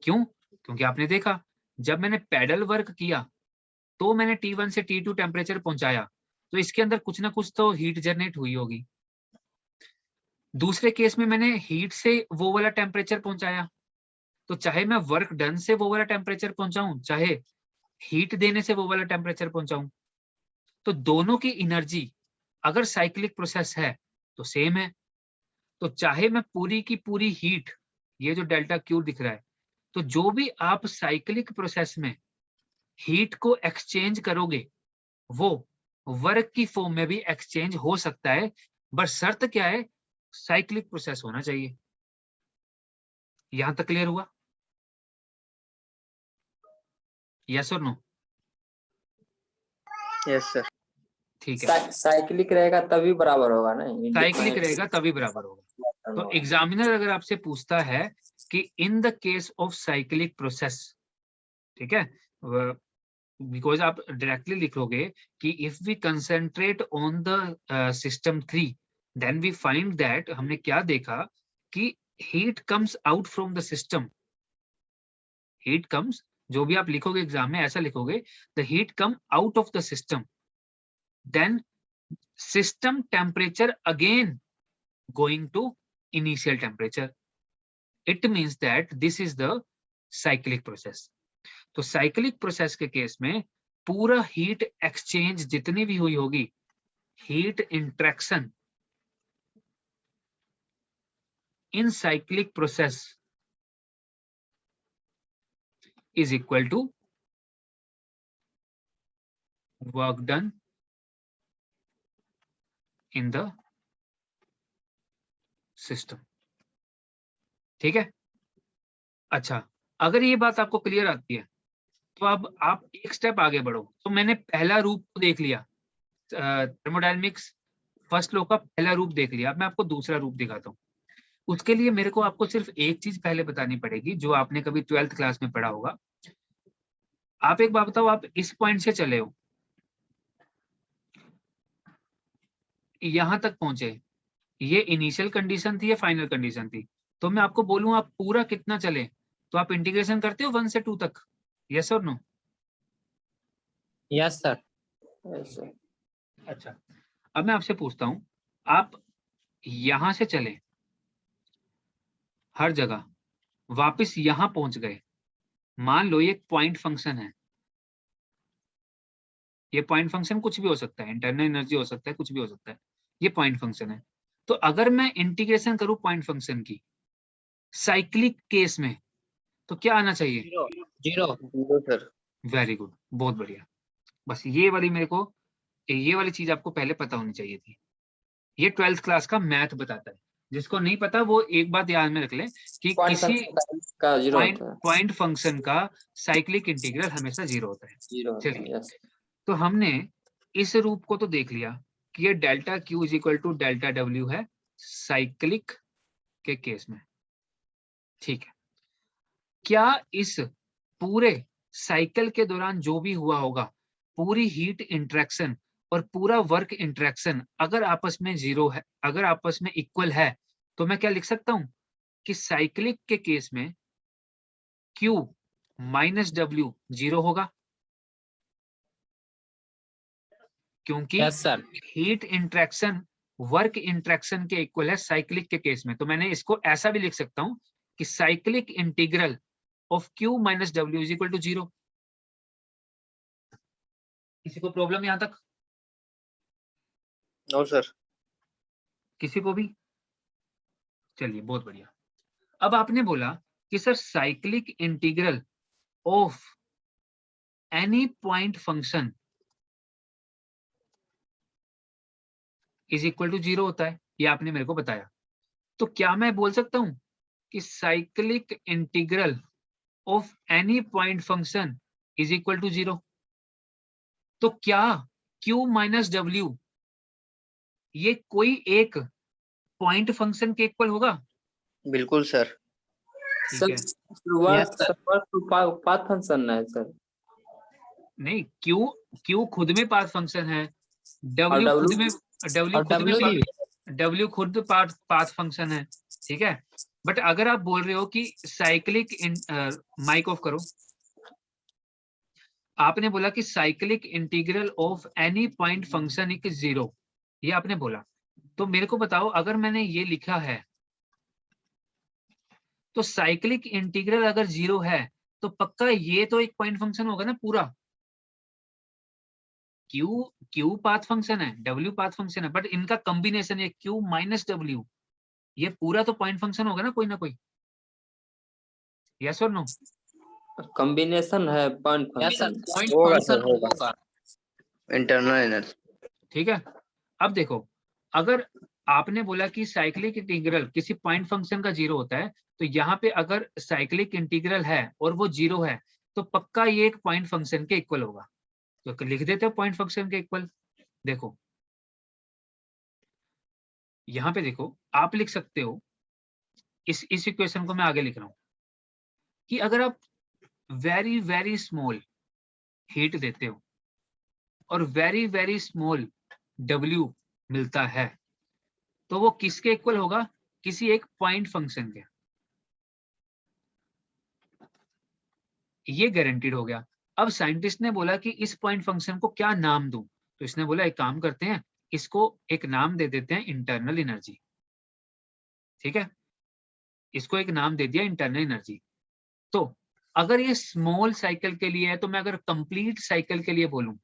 क्यों? क्योंकि आपने देखा जब मैंने पैडल वर्क किया तो मैंने T1 से T2 टेम्परेचर पहुंचाया, तो इसके अंदर कुछ ना कुछ तो हीट जनरेट हुई होगी। दूसरे केस में मैंने हीट से वो वाला टेम्परेचर पहुंचाया, तो चाहे मैं वर्क डन से वो वाला टेम्परेचर पहुंचाऊं, चाहे हीट देने से वो वाला टेम्परेचर पहुंचाऊं, तो दोनों की एनर्जी अगर साइक्लिक प्रोसेस है तो सेम है, तो चाहे मैं पूरी की पूरी हीट, ये जो डेल्टा क्यू दिख रहा है, तो जो भी आप साइक्लिक प्रोसेस में हीट को एक्सचेंज करोगे वो वर्क की फॉर्म में भी एक्सचेंज हो सकता है, बट शर्त क्या है, साइक्लिक प्रोसेस होना चाहिए। यहां तक क्लियर हुआ? यस और नो? Yes sir. ठीक है, साइक्लिक रहेगा तभी बराबर होगा ना, साइक्लिक रहेगा तभी बराबर होगा। तो एग्जामिनर अगर आपसे पूछता है कि in the case of cyclic process, ठीक है, बिकॉज आप डायरेक्टली लिखोगे कि if we concentrate on the system 3 then we find that, हमने क्या देखा कि heat comes out from the system, heat comes, जो भी आप लिखोगे एग्जाम में ऐसा लिखोगे, the heat come out of the system, then system temperature again going to initial temperature. It means that this is the cyclic process. तो cyclic process के case में पूरा heat exchange जितनी भी हुई होगी, heat interaction in cyclic process is equal to work done in the system. ठीक है? अच्छा, अगर ये बात आपको क्लियर आती है तो अब आप एक स्टेप आगे बढ़ो। तो मैंने पहला रूप तो देख लिया, थर्मोडायनेमिक्स फर्स्ट लॉ का पहला रूप देख लिया। अब मैं आपको दूसरा रूप दिखाता हूँ। उसके लिए मेरे को आपको सिर्फ एक चीज पहले बतानी पड़ेगी जो आपने कभी 12th क्लास में पढ़ा होगा। आप एक बात बताओ, आप इस पॉइंट से चले हो, यहां तक पहुंचे, ये इनिशियल कंडीशन थी या फाइनल कंडीशन थी? तो मैं आपको बोलूं आप पूरा कितना चले, तो आप इंटीग्रेशन करते हो 1 से 2 तक, यस और नो? Yes sir. अच्छा, अब मैं आपसे पूछता हूं, आप यहां से चले हर जगह, वापस यहां पहुंच गए, मान लो ये पॉइंट फंक्शन है, ये पॉइंट फंक्शन कुछ भी हो सकता है, इंटरनल एनर्जी हो सकता है, कुछ भी हो सकता है, ये पॉइंट फंक्शन है। तो अगर मैं इंटीग्रेशन करूं पॉइंट फंक्शन की साइक्लिक केस में, तो क्या आना चाहिए? Zero. Zero sir. Very good, बहुत बढ़िया। बस ये वाली मेरे को, ये वाली चीज आपको पहले पता होनी चाहिए थी। ये 12th क्लास का मैथ बताता है, जिसको नहीं पता वो एक बात याद में रख ले कि किसी का जीरो होता है, पॉइंट फंक्शन का साइक्लिक इंटीग्रल हमेशा जीरो होता है। जीरो होता है। चलिए, यस, तो हमने इस रूप को तो देख लिया कि ये delta Q is equal to delta W है साइक्लिक के केस में, ठीक है। क्या इस पूरे साइकिल के दौरान जो भी हुआ होगा, पूरी हीट इंटरेक्शन और पूरा वर्क इंटरेक्शन अगर आपस में जीरो है, अगर आपस में इक्वल है, तो मैं क्या लिख सकता हूं कि साइक्लिक के केस में Q माइनस W जीरो होगा, क्योंकि yes sir. Heat interaction work interaction के इक्वल है साइक्लिक के केस में। तो मैंने इसको ऐसा भी लिख सकता हूं कि cyclic integral of Q minus W is equal to zero. किसी को प्रॉब्लम यहां तक? No sir. किसी को भी? चलिए, बहुत बढ़िया। अब आपने बोला कि sir cyclic integral of any point function is equal to zero होता है, ये आपने मेरे को बताया। तो क्या मैं बोल सकता हूं कि cyclic integral of any point function is equal to zero? तो क्या Q माइनस डब्ल्यू ये कोई एक पॉइंट फंक्शन के इक्वल होगा? बिल्कुल सर। ठीक है, पाथ फंक्शन है सर, नहीं, Q खुद में पाथ फंक्शन है, और W खुद में W W खुद पाथ फंक्शन है, ठीक है। बट अगर आप बोल रहे हो कि साइक्लिक माइक ऑफ करो, आपने बोला कि cyclic integral of any point function is zero, ये आपने बोला। तो मेरे को बताओ, अगर मैंने ये लिखा है तो साइक्लिक इंटीग्रल अगर जीरो है तो पक्का ये तो एक पॉइंट फंक्शन होगा ना पूरा, क्यू पाथ फंक्शन है, डब्ल्यू पाथ फंक्शन है, बट इनका कॉम्बिनेशन है क्यू माइनस डब्ल्यू, ये पूरा तो पॉइंट फंक्शन होगा ना कोई ना कोई, यस और नो? कॉम्बिनेशन है point yes sir, function. Point होगा फंक्शन सर, होगा। होगा। Internal energy. ठीक है। अब देखो, अगर आपने बोला कि साइक्लिक इंटीग्रल किसी पॉइंट फंक्शन का 0 होता है, तो यहाँ पे अगर साइक्लिक इंटीग्रल है और वो 0 है तो पक्का ये एक पॉइंट फंक्शन के इक्वल होगा। तो लिख देते हो पॉइंट फंक्शन के इक्वल। देखो यहाँ पे देखो, आप लिख सकते हो इस इक्वेशन को मैं आगे लिख रहा हूं कि अगर आप वेरी वेरी स्मॉल हीट देते हो और वेरी वेरी स्मॉल W मिलता है, तो वो किसके इक्वल होगा? किसी एक पॉइंट फंक्शन के। ये गारंटीड हो गया। अब साइंटिस्ट ने बोला कि इस पॉइंट फंक्शन को क्या नाम दूं, तो इसने बोला एक काम करते हैं, इसको एक नाम दे देते हैं इंटरनल एनर्जी। ठीक है, इसको एक नाम दे दिया इंटरनल एनर्जी। तो अगर ये स्मॉल साइकिल के लिए है, तो मैं अगर कंप्लीट साइकिल के लिए बोलूं,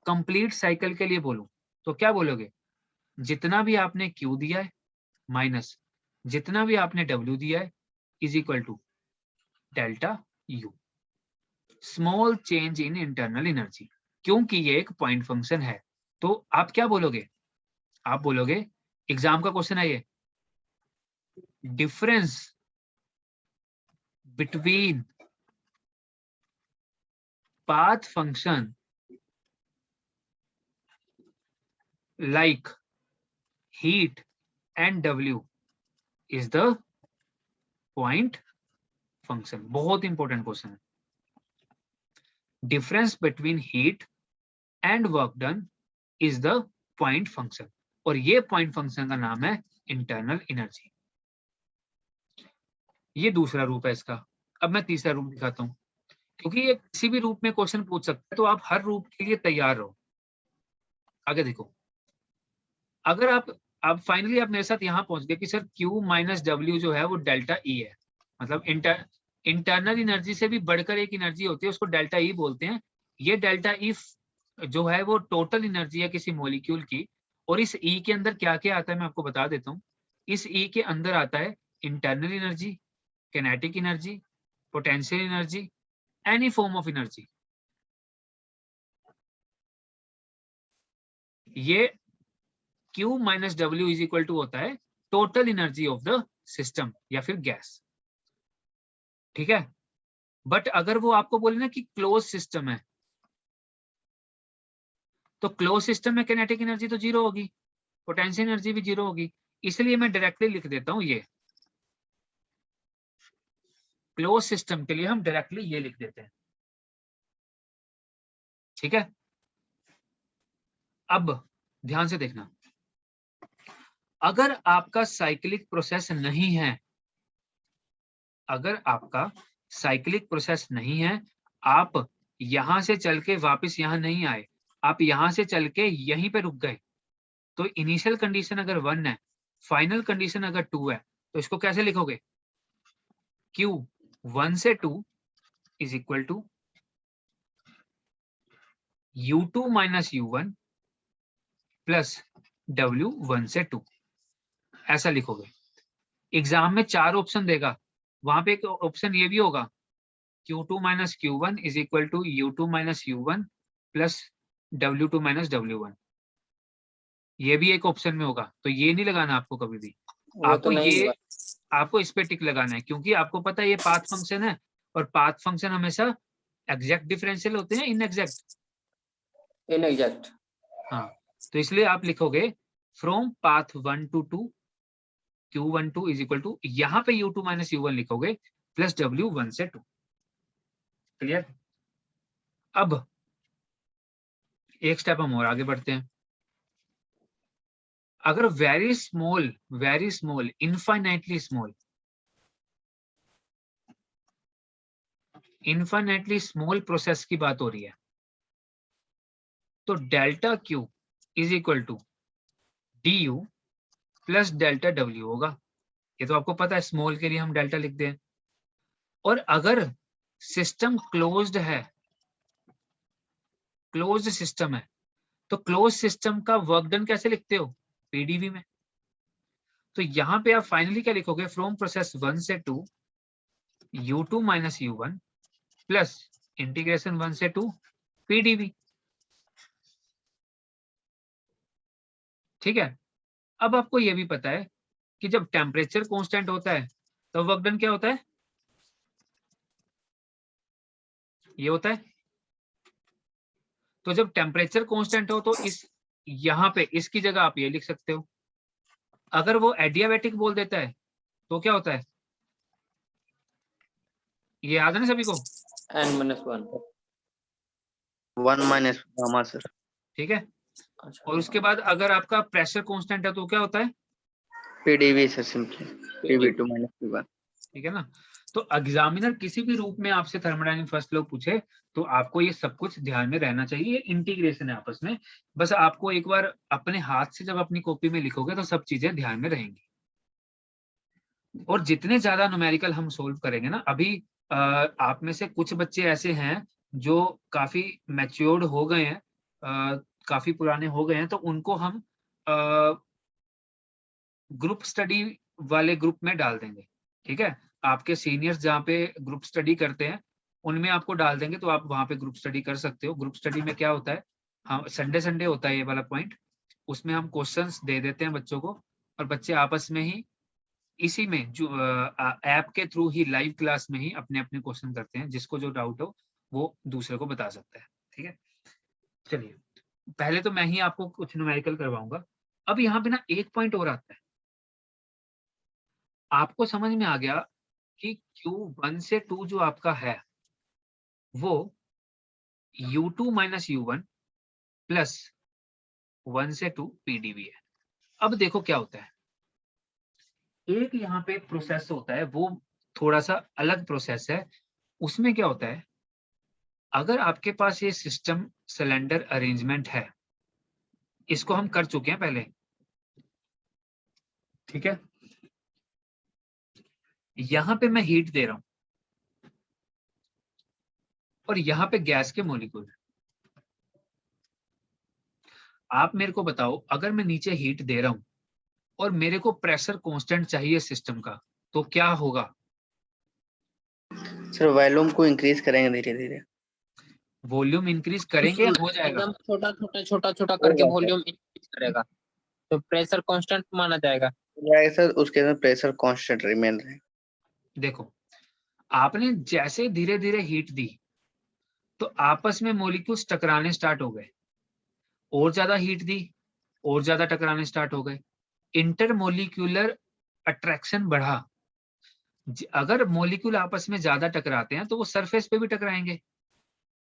कंप्लीट साइकिल के लिए बोलूं, तो क्या बोलोगे? जितना भी आपने Q दिया है माइनस जितना भी आपने W दिया है is equal to delta U, small change in internal energy, क्योंकि ये एक पॉइंट फंक्शन है। तो आप क्या बोलोगे? आप बोलोगे, एग्जाम का क्वेश्चन है ये, difference between path function like heat and W is the point function। बहुत इंपॉर्टेंट क्वेश्चन है। Difference between heat and work done is the point function, और ये पॉइंट फंक्शन का नाम है इंटरनल एनर्जी। ये दूसरा रूप है इसका। अब मैं तीसरा रूप दिखाता हूं, क्योंकि ये किसी भी रूप में क्वेश्चन पूछ सकता है, तो आप हर रूप के लिए तैयार रहो। आगे देखो, अगर आप फाइनली आप मेरे साथ यहाँ पहुंच गए कि सर Q माइनस W जो है वो डेल्टा E है, मतलब इंटरनल एनर्जी से भी बढ़कर एक एनर्जी होती है, उसको डेल्टा E बोलते हैं। ये डेल्टा E जो है वो टोटल एनर्जी है किसी मॉलिक्यूल की, और इस E के अंदर क्या क्या आता है मैं आपको बता देता हूँ। इस E के अंदर आता है internal energy, kinetic energy, potential energy, any form of energy. ये Q minus W is equal to होता है total energy of the system या फिर गैस। ठीक है, बट अगर वो आपको बोले ना कि क्लोज सिस्टम है, तो क्लोज सिस्टम में किनेटिक एनर्जी तो 0 होगी, पोटेंशियल एनर्जी भी 0 होगी। इसलिए मैं डायरेक्टली लिख देता हूं, ये क्लोज सिस्टम के लिए हम डायरेक्टली ये लिख देते हैं। ठीक है, अब ध्यान से देखना, अगर आपका साइक्लिक प्रोसेस नहीं है, अगर आपका साइक्लिक प्रोसेस नहीं है, आप यहां से चल के वापस यहां नहीं आए, आप यहां से चल के यहीं पे रुक गए, तो इनिशियल कंडीशन अगर 1 है, फाइनल कंडीशन अगर 2 है, तो इसको कैसे लिखोगे? Q 1 से 2 is equal to U2 minus U1 plus W 1 से 2, ऐसा लिखोगे। एग्जाम में 4 ऑप्शन देगा, वहां पे एक ऑप्शन ये भी होगा Q2 minus Q1 is equal to U2 minus U1 plus W2 minus W1, ये भी एक ऑप्शन में होगा। तो ये नहीं लगाना आपको कभी भी, आपको ये आपको इस पे टिक लगाना है, क्योंकि आपको पता है ये पाथ फंक्शन है, और पाथ फंक्शन हमेशा एग्जैक्ट डिफरेंशियल होते हैं, इनएग्जैक्ट। इनएग्जैक्ट। हाँ, तो इसलिए आप लिखोगे from path 1 to 2 Q12 is equal to, यहाँ पे U2 माइनस U1 लिखोगे प्लस W 1 से 2। क्लियर? अब एक स्टेप हम और आगे बढ़ते हैं। अगर very small infinitely small process की बात हो रही है, तो delta Q is equal to DU plus delta W होगा। ये तो आपको पता है, स्मॉल के लिए हम डेल्टा लिखते हैं। और अगर सिस्टम क्लोज्ड है, क्लोज्ड सिस्टम है, तो क्लोज सिस्टम का वर्क डन कैसे लिखते हो? पीडीवी में। तो यहाँ पे आप फाइनली क्या लिखोगे? फ्रॉम प्रोसेस 1 से 2 U2 minus U1 plus integration 1 से 2 पीडीवी। ठीक है, अब आपको ये भी पता है कि जब टेम्परेचर कांस्टेंट होता है तो वर्क डन क्या होता है? ये होता है। तो जब टेम्परेचर कांस्टेंट हो तो इस यहाँ पे इसकी जगह आप ये लिख सकते हो। अगर वो एडियाबैटिक बोल देता है तो क्या होता है? ये याद है ना सभी को? n-1। 1 minus gamma sir. ठीक है, अच्छा, और उसके बाद अगर आपका प्रेशर कांस्टेंट है तो क्या होता है? PDV sir simply PV2 minus P1। ठीक है ना। तो एग्जामिनर किसी भी रूप में आपसे थर्मोडायनामिक फर्स्ट लॉ पूछे तो आपको ये सब कुछ ध्यान में रहना चाहिए। ये इंटीग्रेशन है आपस में, बस आपको एक बार अपने हाथ से जब अपनी कॉपी में लिखोगे तो सब चीजें ध्यान में रहेंगी। और जितने ज्यादा न्यूमेरिकल हम सोल्व करेंगे ना, अभी आप में से कुछ बच्चे ऐसे हैं जो काफी मैच्योर्ड हो गए हैं, काफी पुराने हो गए हैं, तो उनको हम ग्रुप स्टडी वाले ग्रुप में डाल देंगे। ठीक है, आपके सीनियर्स जहाँ पे ग्रुप स्टडी करते हैं उनमें आपको डाल देंगे, तो आप वहाँ पे ग्रुप स्टडी कर सकते हो। ग्रुप स्टडी में क्या होता है, हम संडे संडे होता है ये वाला पॉइंट, उसमें हम क्वेश्चंस दे देते हैं बच्चों को, और बच्चे आपस में ही इसी में जो ऐप के थ्रू ही लाइव क्लास में ही अपने अपने क्वेश्चन करते हैं। जिसको जो डाउट हो वो दूसरे को बता सकता है। ठीक है, चलिए पहले तो मैं ही आपको कुछ न्यूमेरिकल करवाऊंगा। अब यहाँ पे ना एक पॉइंट और आता है, आपको समझ में आ गया कि Q1 से 2 जो आपका है वो U2 माइनस U1 प्लस 1 से 2 पीडीवी है। अब देखो क्या होता है, एक यहाँ पे प्रोसेस होता है, वो थोड़ा सा अलग प्रोसेस है। उसमें क्या होता है, अगर आपके पास ये सिस्टम सिलेंडर अरेंजमेंट है, इसको हम कर चुके हैं पहले। ठीक है, यहां पे मैं हीट दे रहा हूं और यहां पे गैस के मॉलिक्यूल। आप मेरे को बताओ, अगर मैं नीचे हीट दे रहा हूं और मेरे को प्रेशर कांस्टेंट चाहिए सिस्टम का, तो क्या होगा? सर वॉल्यूम को इंक्रीज करेंगे धीरे धीरे। वॉल्यूम इंक्रीज करेंगे, हो जाएगा। एकदम छोटा छोटा करके वॉल्यूम इंक्रीज करेगा तो प्रेशर कांस्टेंट माना जाएगा। सर उसके अंदर प्रेशर कांस्टेंट रिमेन रहे। देखो, आपने जैसे धीरे धीरे हीट दी तो आपस में मॉलिक्यूल्स टकराने स्टार्ट हो गए, और ज्यादा हीट दी और ज्यादा टकराने स्टार्ट हो गए, इंटरमोलिक्यूलर अट्रैक्शन बढ़ा। अगर मॉलिक्यूल आपस में ज्यादा टकराते हैं तो वो सरफेस पे भी टकराएंगे,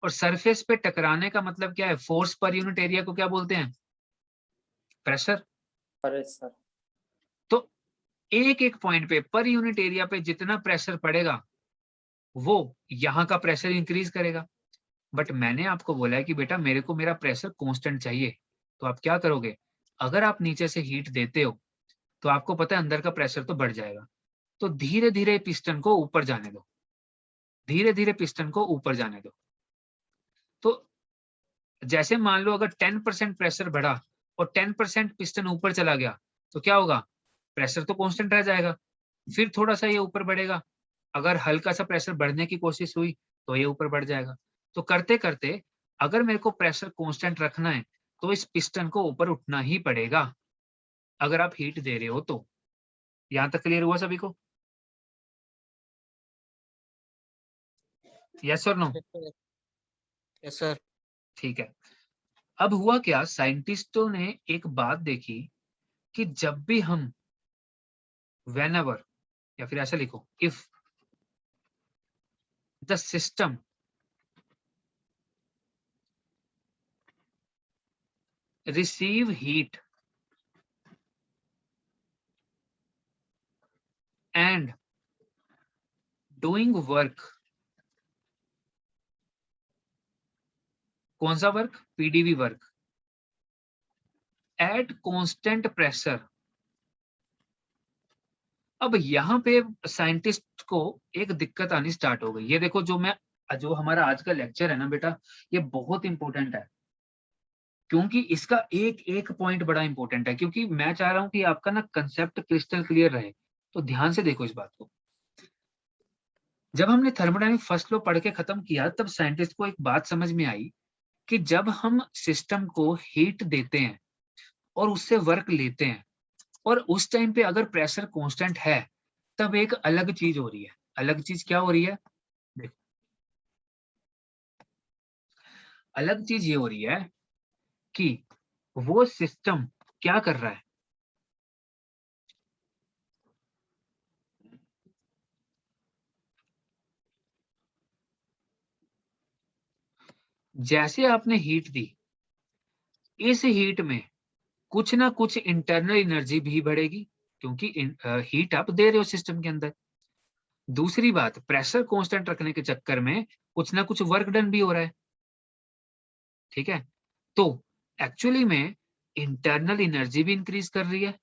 और सरफेस पे टकराने का मतलब क्या है? फोर्स पर यूनिट एरिया को क्या बोलते हैं? प्रेशर। प्रेशर। तो एक एक पॉइंट पे पर यूनिट एरिया पे जितना प्रेशर पड़ेगा वो यहाँ का प्रेशर इंक्रीज करेगा। बट मैंने आपको बोला है कि बेटा मेरे को मेरा प्रेशर कांस्टेंट चाहिए, तो आप क्या करोगे? अगर आप नीचे से हीट देते हो तो आपको पता है अंदर का प्रेशर तो बढ़ जाएगा, तो धीरे धीरे पिस्टन को ऊपर जाने दो, धीरे धीरे पिस्टन को ऊपर जाने दो। तो जैसे मान लो अगर 10% प्रेशर बढ़ा और 10% पिस्टन ऊपर चला गया तो क्या होगा? प्रेशर तो कांस्टेंट रह जाएगा, फिर थोड़ा सा ये ऊपर बढ़ेगा, अगर हल्का सा प्रेशर बढ़ने की कोशिश हुई तो ये ऊपर बढ़ जाएगा। तो करते करते अगर मेरे को प्रेशर कांस्टेंट रखना है तो इस पिस्टन को ऊपर उठना ही पड़ेगा, अगर आप हीट दे रहे हो तो। यहां तक क्लियर हुआ सभी को? यस और नो? Yes sir. ठीक है, अब हुआ क्या, साइंटिस्टों ने एक बात देखी कि जब भी हम whenever, या फिर ऐसा लिखो, if the system receive heat and doing work, कौन सा work? PDV work, at constant pressure, अब यहाँ पे साइंटिस्ट को एक दिक्कत आनी स्टार्ट हो गई। ये देखो, जो हमारा आज का लेक्चर है ना बेटा, ये बहुत इंपॉर्टेंट है, क्योंकि इसका एक एक पॉइंट बड़ा इंपॉर्टेंट है, क्योंकि मैं चाह रहा हूं कि आपका ना कंसेप्ट क्रिस्टल क्लियर रहे। तो ध्यान से देखो इस बात को। जब हमने थर्मोडायनामिक फर्स्ट लॉ पढ़ के खत्म किया, तब साइंटिस्ट को एक बात समझ में आई कि जब हम सिस्टम को हीट देते हैं और उससे वर्क लेते हैं, और उस टाइम पे अगर प्रेशर कांस्टेंट है, तब एक अलग चीज हो रही है। अलग चीज क्या हो रही है? देखो, अलग चीज ये हो रही है कि वो सिस्टम क्या कर रहा है। जैसे आपने हीट दी, इस हीट में कुछ ना कुछ इंटरनल एनर्जी भी बढ़ेगी, क्योंकि हीट आप दे रहे हो सिस्टम के अंदर। दूसरी बात, प्रेशर कांस्टेंट रखने के चक्कर में कुछ ना कुछ वर्क डन भी हो रहा है। ठीक है, तो एक्चुअली में इंटरनल एनर्जी भी इंक्रीज कर रही है,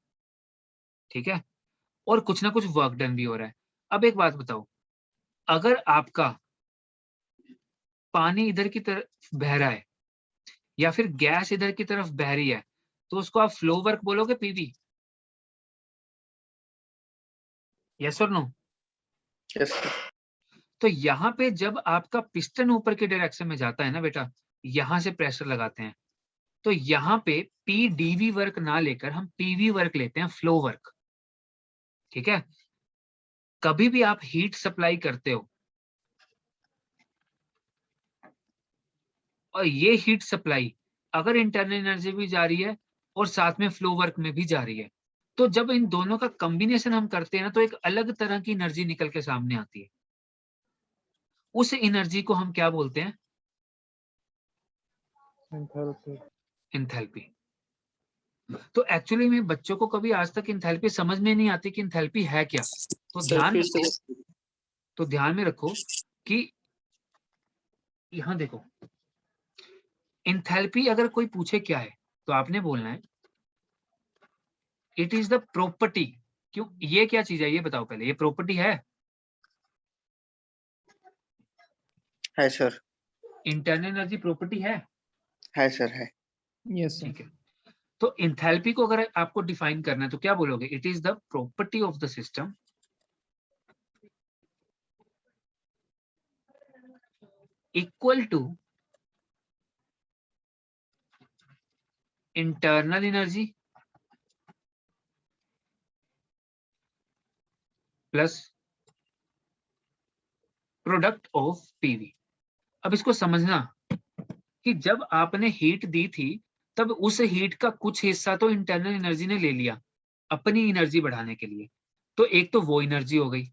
ठीक है, और कुछ ना कुछ वर्क डन भी हो रहा है। अब एक बात बताओ, अगर आपका पानी इधर की तरफ बह रहा है या फिर गैस इधर की तरफ बह रही है, तो उसको आप फ्लो वर्क बोलोगे, पीवी? यस और नो? Yes sir. तो यहाँ पे जब आपका पिस्टन ऊपर के डायरेक्शन में जाता है ना बेटा, यहां से प्रेशर लगाते हैं, तो यहाँ पे पी डीवी वर्क ना लेकर हम पीवी वर्क लेते हैं, फ्लो वर्क। ठीक है, कभी भी आप हीट सप्लाई करते हो और ये हीट सप्लाई अगर इंटरनल एनर्जी भी जा रही है और साथ में फ्लो वर्क में भी जा रही है, तो जब इन दोनों का कॉम्बिनेशन हम करते हैं ना, तो एक अलग तरह की एनर्जी निकल के सामने आती है। उस एनर्जी को हम क्या बोलते हैं? एंथैल्पी। तो एक्चुअली में बच्चों को कभी आज तक एंथैल्पी समझ में नहीं आती कि एंथैल्पी है क्या। तो ध्यान में रखो कि यहाँ देखो, एंथैल्पी अगर कोई पूछे क्या है, तो आपने बोलना है इट इज द प्रॉपर्टी। क्यों, ये क्या चीज है ये बताओ पहले, ये प्रॉपर्टी है सर। इंटरनल एनर्जी प्रॉपर्टी है सर है। Yes sir. ठीक है, तो एंथैल्पी को अगर आपको डिफाइन करना है तो क्या बोलोगे? It is the property of the system equal to internal energy plus product of PV. अब इसको समझना कि जब आपने हीट दी थी, तब उस हीट का कुछ हिस्सा तो इंटरनल एनर्जी ने ले लिया अपनी एनर्जी बढ़ाने के लिए, तो एक तो वो एनर्जी हो गई।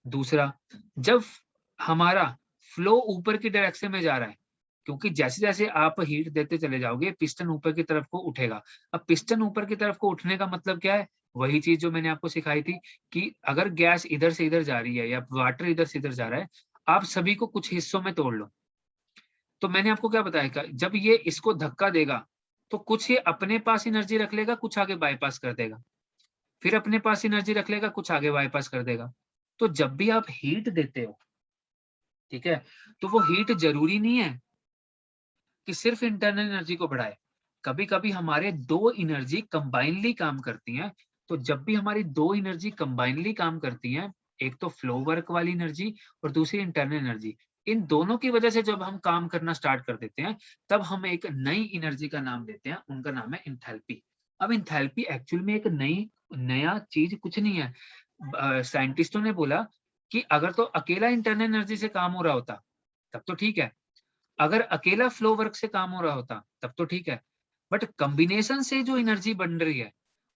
दूसरा, जब हमारा फ्लो ऊपर की डायरेक्शन में जा रहा है, क्योंकि जैसे जैसे आप हीट देते चले जाओगे, पिस्टन ऊपर की तरफ को उठेगा। अब पिस्टन ऊपर की तरफ को उठने का मतलब क्या है? वही चीज जो मैंने आपको सिखाई थी कि अगर गैस इधर से इधर जा रही है या वाटर इधर से इधर जा रहा है, आप सभी को कुछ हिस्सों में तोड़ लो। तो मैंने आपको क्या बताया, जब ये इसको धक्का देगा तो कुछ ये अपने पास एनर्जी रख लेगा, कुछ आगे बाईपास कर देगा, फिर अपने पास एनर्जी रख लेगा, कुछ आगे बाईपास कर देगा। तो जब भी आप हीट देते हो, ठीक है, तो वो हीट जरूरी नहीं है कि सिर्फ इंटरनल एनर्जी को बढ़ाए। कभी कभी हमारे दो एनर्जी कंबाइनली काम करती हैं। तो जब भी हमारी दो एनर्जी कंबाइनली काम करती हैं, एक तो फ्लो वर्क वाली एनर्जी और दूसरी इंटरनल एनर्जी, इन दोनों की वजह से जब हम काम करना स्टार्ट कर देते हैं, तब हम एक नई एनर्जी का नाम देते हैं, उनका नाम है एंथैल्पी। अब एंथैल्पी एक्चुअल में एक नया चीज कुछ नहीं है। साइंटिस्टों ने बोला कि अगर तो अकेला इंटरनल एनर्जी से काम हो रहा होता तब तो ठीक है, अगर अकेला फ्लो वर्क से काम हो रहा होता तब तो ठीक है, बट कॉम्बिनेशन से जो एनर्जी बन रही है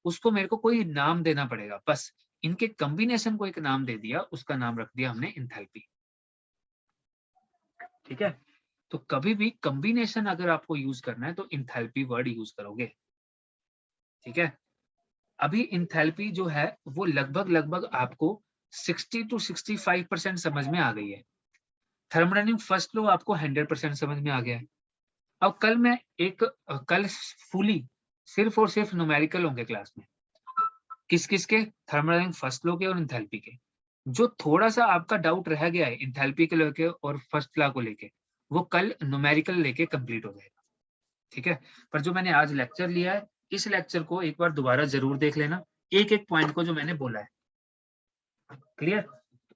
उसको मेरे को कोई नाम देना पड़ेगा। बस इनके कॉम्बिनेशन को एक नाम दे दिया, उसका नाम रख दिया हमने एंथैल्पी। ठीक है, तो कभी भी कॉम्बिनेशन अगर आपको यूज करना है तो एंथैल्पी वर्ड यूज करोगे। ठीक है, अभी एंथैल्पी जो है वो लगभग आपको 60 to 65% समझ में आ गई है। थर्मोडायनामिक फर्स्ट लॉ आपको 100% समझ में आ गया है। अब कल फुली सिर्फ और सिर्फ न्यूमेरिकल होंगे क्लास में, किस किस के? थर्मोडायनामिक फर्स्ट लॉ के और एंथैल्पी के। जो थोड़ा सा आपका डाउट रह गया है एंथैल्पी के लेके और फर्स्ट लॉ को लेके, वो कल न्यूमेरिकल लेके कंप्लीट हो जाएगा, ठीक है। पर जो मैंने आज लेक्चर लिया है, इस लेक्चर को एक बार दोबारा जरूर देख लेना, एक एक पॉइंट को जो मैंने बोला है, क्लियर।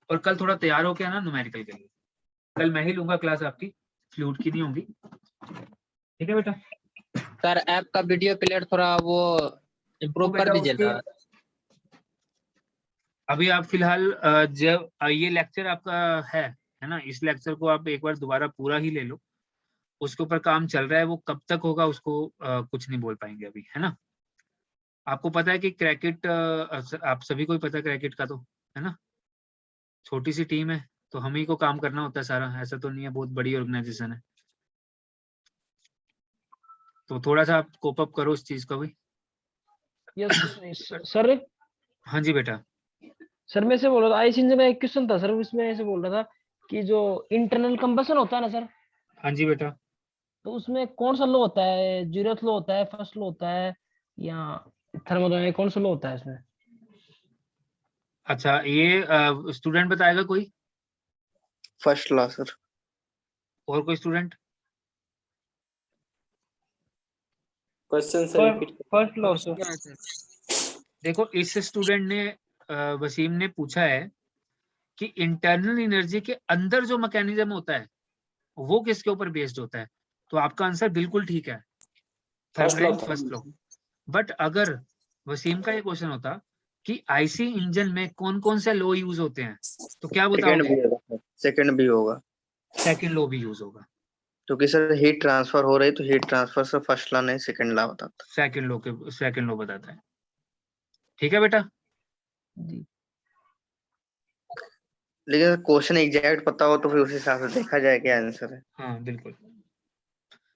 और कल थोड़ा तैयार होके आना न्यूमेरिकल के लिए। कल मैं ही लूंगा क्लास आपकी, फ्लूइड की नहीं होगी, ठीक है बेटा। सर ऐप का वीडियो प्लेयर थोड़ा वो इम्प्रूव तो कर बेटा दीजिएगा। अभी आप फिलहाल जब ये लेक्चर आपका है ना, इस लेक्चर को आप एक बार दोबारा पूरा ही ले लो। उसके ऊपर काम चल रहा है, वो कब तक होगा उसको कुछ नहीं बोल पाएंगे अभी, है ना। आपको पता है कि क्रैकेट, आप सभी को ही पता है क्रैकेट का, तो है ना, छोटी सी टीम है, तो हम ही को काम करना होता है सारा, ऐसा तो नहीं है, बहुत बड़ी ऑर्गेनाइजेशन है। तो थोड़ा सा आप कोप अप करो इस चीज का भी। Yes sir. हाँ जी बेटा। सर मैं से बोल रहा था, आईसी इंजन में एक क्वेश्चन था सर, उसमें ऐसे बोल रहा था कि जो इंटरनल कंबशन होता है ना सर, हाँ जी बेटा। तो उसमें कौन सा लो होता है? 0th लो होता है, फर्स्ट लो होता है, या थर्मोडायनामिक कौन सा लो होता है इसमें? अच्छा, ये स्टूडेंट बताएगा कोई, फर्स्ट लॉ सर। और कोई स्टूडेंट? क्वेश्चन से रिपीट फर्स्ट लो सर। देखो, इस स्टूडेंट ने वसीम ने पूछा है कि इंटरनल एनर्जी के अंदर जो मैकेनिज्म होता है वो किसके ऊपर बेस्ड होता है। तो आपका आंसर बिल्कुल ठीक है, थर्मोडायनामिक फर्स्ट लॉ। बट अगर वसीम का ये क्वेश्चन होता कि आईसी इंजन में कौन कौन से लॉ यूज होते हैं, तो क्या सेकंड बताओगे? भी होगा, सेकंड भी होगा, सेकंड लॉ भी यूज होगा। क्योंकि सर हीट ट्रांसफर हो रही, तो हीट ट्रांसफर से फर्स्ट लॉ नहीं सेकंड लॉ बताता। सेकंड लॉ बताता है, ठीक है बेटा। जी लेकिन क्वेश्चन एग्जैक्ट पता हो तो फिर उस हिसाब से देखा जाए क्या आंसर है। हाँ बिल्कुल।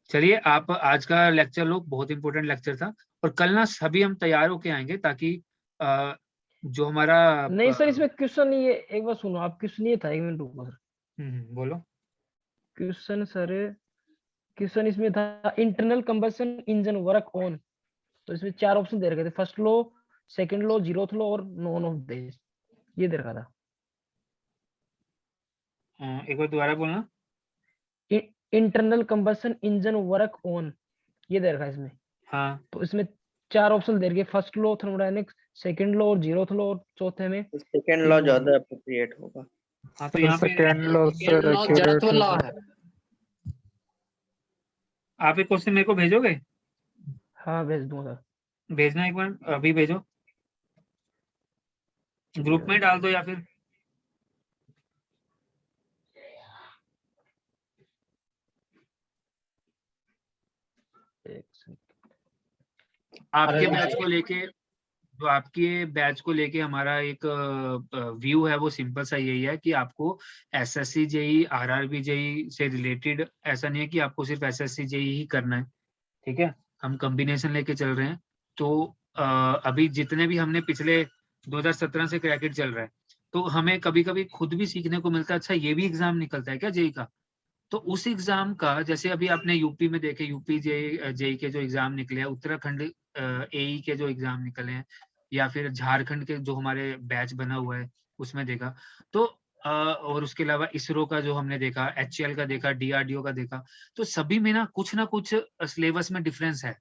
चलिए, आप आज का लेक्चर लो, बहुत इंपॉर्टेंट लेक्चर था। और कल ना सभी हम तैयार होके आएंगे, ताकि जो हमारा नहीं सर, इसमें क्वेश्चन नहीं है, एक बार सुनो आप, क्वेश्चन ये था, एक मिनट रुको सर। बोलो। क्वेश्चन सर, क्वेश्चन इसमें था internal combustion engine work on, तो इसमें 4 ऑप्शन दे रखे थे, फर्स्ट लो, सेकंड लो, 0th लो और नॉन ऑफ दिस, ये दे रखा था। एक बार दोबारा बोलना। Internal combustion engine work on, ये दे रखा है इसमें। हाँ, तो इसमें 4 ऑप्शन दे रखे, फर्स्ट लो थर्मोडायनेमिक्स, सेकंड लो और 0th लो और चौथे में तो सेकंड लॉ ज्यादा अप्रोप्रिएट होगा। हाँ, तो यहाँ पे सेकेंड लॉ सर लॉ जड़त्व एक्यूरेट लॉ है। आप एक क्वेश्चन मेरे को भेजोगे? हाँ भेज दूंगा सर। भेजना, एक बार अभी भेजो, ग्रुप में डाल दो या फिर एक सेकंड। आपके बैच को लेके, जो आपके बैच को लेके हमारा एक व्यू है, वो सिंपल सा यही है कि आपको एसएससी जेई आरआरबी जेई से रिलेटेड, ऐसा नहीं है कि आपको सिर्फ एसएससी जेई ही करना है, ठीक है। हम कॉम्बिनेशन लेके चल रहे हैं। तो अभी जितने भी हमने पिछले 2017 से क्रैकेट चल रहा है, तो हमें कभी कभी खुद भी सीखने को मिलता है, अच्छा ये भी एग्जाम निकलता है क्या जेई का। तो उस एग्जाम का, जैसे अभी आपने यूपी में देखे, यूपी जेई के जो एग्जाम निकले हैं, उत्तराखंड एई के जो एग्जाम निकले हैं, या फिर झारखंड के जो हमारे बैच बना हुआ है उसमें देखा, तो और उसके अलावा इसरो का जो हमने देखा, एचएएल का देखा, डीआरडीओ का देखा, तो सभी में ना कुछ सिलेबस में डिफरेंस है,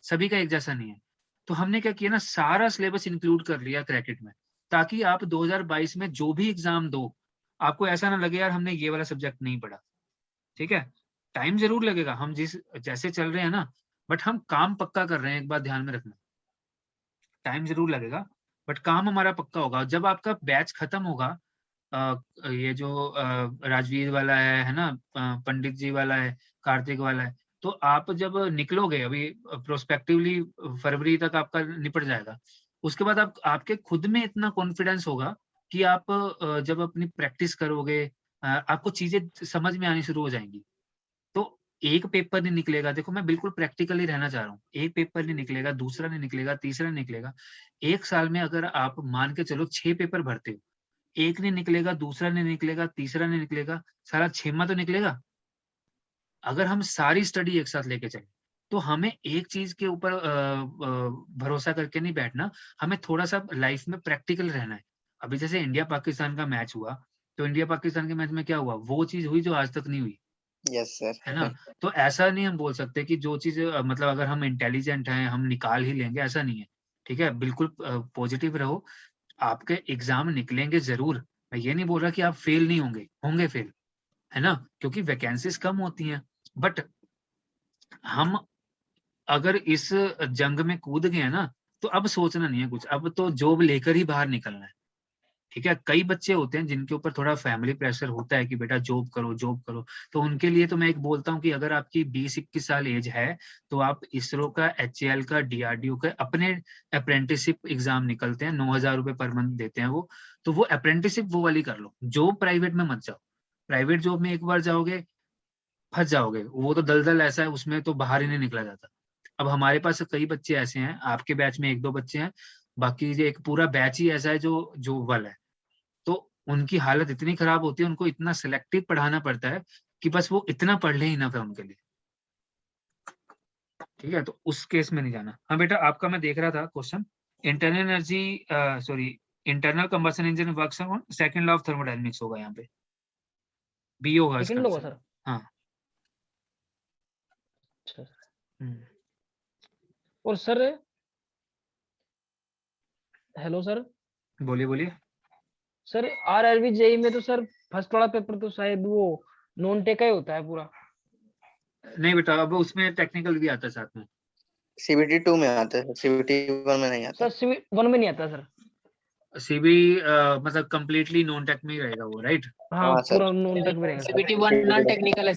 सभी का एक जैसा नहीं है। तो हमने क्या किया ना, सारा सिलेबस इंक्लूड कर लिया क्रैकेट में, ताकि आप 2022 में जो भी एग्जाम दो, आपको ऐसा ना लगे यार हमने ये वाला सब्जेक्ट नहीं पढ़ा, ठीक है। टाइम जरूर लगेगा, हम जिस जैसे चल रहे हैं ना, बट हम काम पक्का कर रहे हैं, एक बात ध्यान में रखना, टाइम जरूर लगेगा बट काम हमारा पक्का होगा। जब आपका बैच खत्म होगा, ये जो राजवीर वाला है ना, पंडित जी वाला है, कार्तिक वाला है, तो आप जब निकलोगे, अभी प्रोस्पेक्टिवली फरवरी तक आपका निपट जाएगा, उसके बाद आप, आपके खुद में इतना कॉन्फिडेंस होगा कि आप जब अपनी प्रैक्टिस करोगे, आपको चीजें समझ में आनी शुरू हो जाएंगी। तो एक पेपर नहीं निकलेगा, देखो मैं बिल्कुल प्रैक्टिकली रहना चाह रहा हूँ, एक पेपर नहीं निकलेगा, दूसरा नहीं निकलेगा, तीसरा नहीं निकलेगा। एक साल में अगर आप मान के चलो 6 पेपर भरते हो, एक नहीं निकलेगा, दूसरा नहीं निकलेगा, तीसरा नहीं निकलेगा, सारा 6वां तो निकलेगा। अगर हम सारी स्टडी एक साथ लेके चले, तो हमें एक चीज के ऊपर भरोसा करके नहीं बैठना, हमें थोड़ा सा लाइफ में प्रैक्टिकल रहना है। अभी जैसे इंडिया पाकिस्तान का मैच हुआ, तो इंडिया पाकिस्तान के मैच में क्या हुआ, वो चीज हुई जो आज तक नहीं हुई, यस सर। है ना। तो ऐसा नहीं हम बोल सकते कि जो चीज मतलब अगर हम इंटेलिजेंट हैं हम निकाल ही लेंगे, ऐसा नहीं है। ठीक है, बिल्कुल पॉजिटिव रहो, आपके एग्जाम निकलेंगे जरूर। मैं ये नहीं बोल रहा कि आप फेल नहीं होंगे, होंगे फेल, है ना, क्योंकि वैकेंसीज कम होती हैं। बट हम अगर इस जंग में कूद गए ना, तो अब सोचना नहीं है कुछ, अब तो जॉब लेकर ही बाहर निकलना है। ठीक है, कई बच्चे होते हैं जिनके ऊपर थोड़ा फैमिली प्रेशर होता है कि बेटा जॉब करो जॉब करो, तो उनके लिए तो मैं एक बोलता हूँ कि अगर आपकी 20-21 साल एज है तो आप इसरो का, HAL का, DRDO का अपने अप्रेंटिसशिप एग्जाम निकलते हैं, 9,000 रुपए पर मंथ देते हैं वो, तो वो अप्रेंटिसशिप वो वाली कर लो, जॉब प्राइवेट में मत जाओ। प्राइवेट जॉब में एक बार जाओगे फंस जाओगे, वो तो दलदल ऐसा है उसमें तो बाहर ही नहीं निकला जाता। अब हमारे पास कई बच्चे ऐसे हैं, आपके बैच में 1-2 बच्चे हैं, बाकी ये एक पूरा बैच ही ऐसा है जो जो वाला है, तो उनकी हालत इतनी खराब होती है, उनको इतना सिलेक्टिव पढ़ाना पड़ता है कि बस वो इतना पढ़ ले ही ना है उनके लिए। ठीक है, तो उस केस में नहीं जाना। हाँ बेटा, आपका मैं देख रहा था question, internal energy sorry internal combustion engine works on second law of thermodynamics होगा यहाँ पे, बी होगा इसका सेकंड होगा आंसर। सर। हाँ। अच्छा हम्म, और सर, हेलो सर, बोलिए बोलिए। सर RRB जेई में तो सर फर्स्ट वाला पेपर तो शायद वो नॉन टेक ही होता है पूरा। नहीं बेटा, अब उसमें टेक्निकल भी आता है साथ में। CBT 2 में आता है, CBT 1 में नहीं आता। सर सिविल 1 में नहीं आता सर। सीबी मतलब कंप्लीटली नॉन टेक में ही रहेगा वो, राइट। हाँ हाँ सर। पूरा नॉन टेक में रहेगा सर। CBT 1 नॉन टेक्निकल है